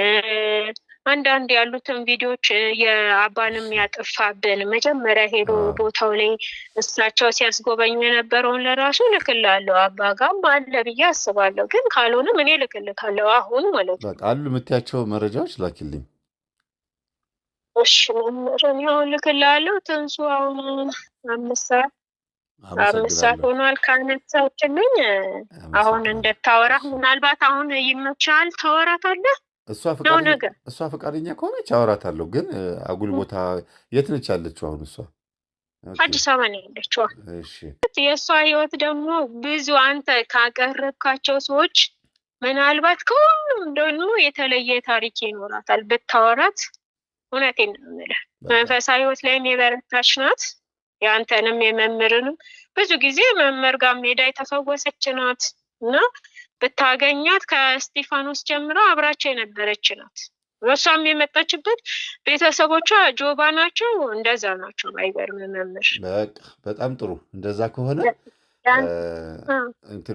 Speaker 3: አንዳንድ ያሉትን ቪዲዮዎች የአባንም ያጠፋብን መጀመሪያ ሄዶ ቦታው ላይ እሳቸው ሲያስጎበኙ የነበረውን ለራሱ ልክላለሁ። አባ ጋም አለ ብዬ አስባለሁ። ግን ካልሆነም እኔ ልክልካለሁ አሁን ማለት ነው።
Speaker 2: አሉ የምትያቸው መረጃዎች ላኪልኝ።
Speaker 3: እሺ መምህር አሁን ልክላለሁ። ትንሱ አሁን 5 ሰዓት ሆኗል ካነሳችልኝ። አሁን እንደታወራ ምናልባት አሁን ይመቻል ታወራታለህ።
Speaker 2: እሷ ፈቃደኛ ከሆነች አወራታለሁ። ግን አጉል ቦታ የት ነች ያለችው? አሁን እሷ
Speaker 3: አዲስ አበባ ነው ያለችው። የእሷ ህይወት ደግሞ ብዙ አንተ ካቀረብካቸው ሰዎች ምናልባት ከሁሉም ደግሞ የተለየ ታሪክ ይኖራታል ብታወራት። እውነቴን ነው የምልህ መንፈሳዊ ህይወት ላይም የበረታች ናት። የአንተንም የመምህርንም ብዙ ጊዜ መምህር ጋር ሜዳ የተፈወሰች ናት እና ብታገኛት ከእስጢፋኖስ ጀምሮ አብራቸው የነበረች ናት። እሷም የመጣችበት ቤተሰቦቿ ጆባ ናቸው፣ እንደዛ ናቸው። ባይገርም መምህር
Speaker 2: በጣም ጥሩ። እንደዛ ከሆነ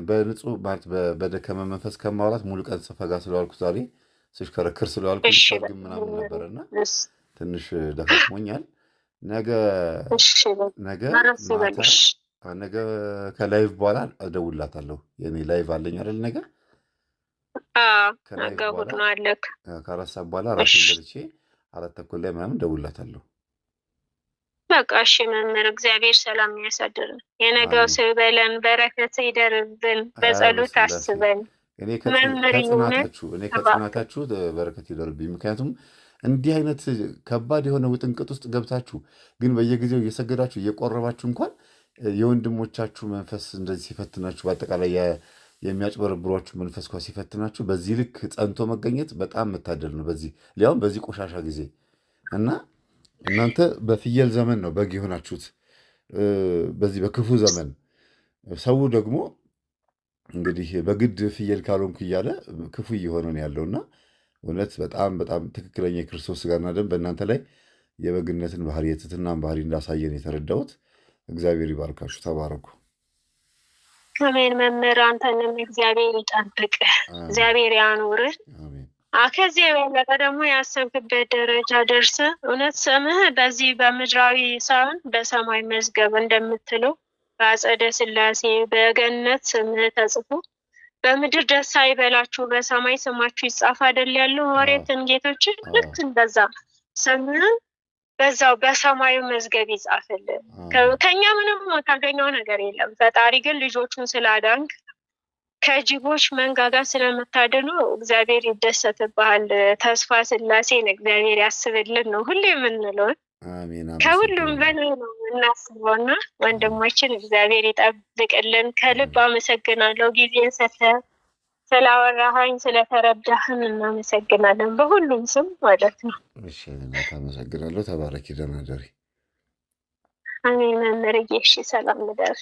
Speaker 2: በንጹህ ማለት በደከመ መንፈስ ከማውራት ሙሉ ቀን ስፈጋ ስለዋልኩ ዛሬ ስሽከረክር ስለዋልኩ ግን ምናምን ነበረና ትንሽ ደክሞኛል። ነገ ከላይቭ በኋላ እደውልላታለሁ። የኔ ላይቭ አለኝ አይደል? ነገ ከ4 ሰዓት በኋላ ራሴን በልቼ 4:30 ላይ ምናምን እደውልላታለሁ።
Speaker 3: በቃ እሺ መምህር፣ እግዚአብሔር ሰላም ያሳድርን። የነገው ስበለን በረከት ይደርብን። በጸሎት አስበን።
Speaker 2: እኔ ከጽናታችሁ በረከት ይደርብኝ። ምክንያቱም እንዲህ አይነት ከባድ የሆነ ውጥንቅጥ ውስጥ ገብታችሁ ግን በየጊዜው እየሰገዳችሁ እየቆረባችሁ እንኳን የወንድሞቻችሁ መንፈስ እንደዚህ ሲፈትናችሁ፣ በአጠቃላይ የሚያጭበረብሯችሁ መንፈስ እንኳ ሲፈትናችሁ በዚህ ልክ ጸንቶ መገኘት በጣም መታደል ነው። ሊያውም በዚህ ቆሻሻ ጊዜ እና እናንተ በፍየል ዘመን ነው በግ የሆናችሁት። በዚህ በክፉ ዘመን ሰው ደግሞ እንግዲህ በግድ ፍየል ካልሆንኩ እያለ ክፉ እየሆነ ነው ያለውና እውነት በጣም በጣም ትክክለኛ የክርስቶስ ሥጋና ደም በእናንተ ላይ የበግነትን ባህሪ የትህትናን ባህሪ እንዳሳየን የተረዳሁት። እግዚአብሔር ይባርካችሁ። ተባረኩ።
Speaker 3: አሜን። መምህር አንተንም እግዚአብሔር ይጠብቅ፣ እግዚአብሔር ያኑርህ። ከዚህ የበለጠ ደግሞ ያሰብክበት ደረጃ ደርሰ እውነት ስምህ በዚህ በምድራዊ ሳይሆን በሰማይ መዝገብ እንደምትለው በአጸደ ሥላሴ በገነት ስምህ ተጽፎ በምድር ደስ አይበላችሁ በሰማይ ስማችሁ ይጻፍ አይደል ያለው ሐዋርያትን ጌቶችን ልክ እንደዛ ስምህን በዛው በሰማዩ መዝገብ ይጻፍልን። ከኛ ምንም ታገኘው ነገር የለም። ፈጣሪ ግን ልጆቹን ስላዳንክ ከጅቦች መንጋጋ ስለምታድነው እግዚአብሔር ይደሰትብሃል። ተስፋ ሥላሴን እግዚአብሔር ያስብልን ነው ሁሌ የምንለው። ከሁሉም በላይ ነው እናስበውና ወንድሞችን እግዚአብሔር ይጠብቅልን። ከልብ አመሰግናለሁ። ጊዜን ሰጥተህ ስላወራኸኝ ስለተረዳህን እናመሰግናለን። በሁሉም ስም ማለት ነው።
Speaker 2: እሺ፣ አመሰግናለሁ። ተባረኪ። ደህና እደሪ።
Speaker 3: አሜን። መምህርዬ፣ እሺ፣ ሰላም እደር።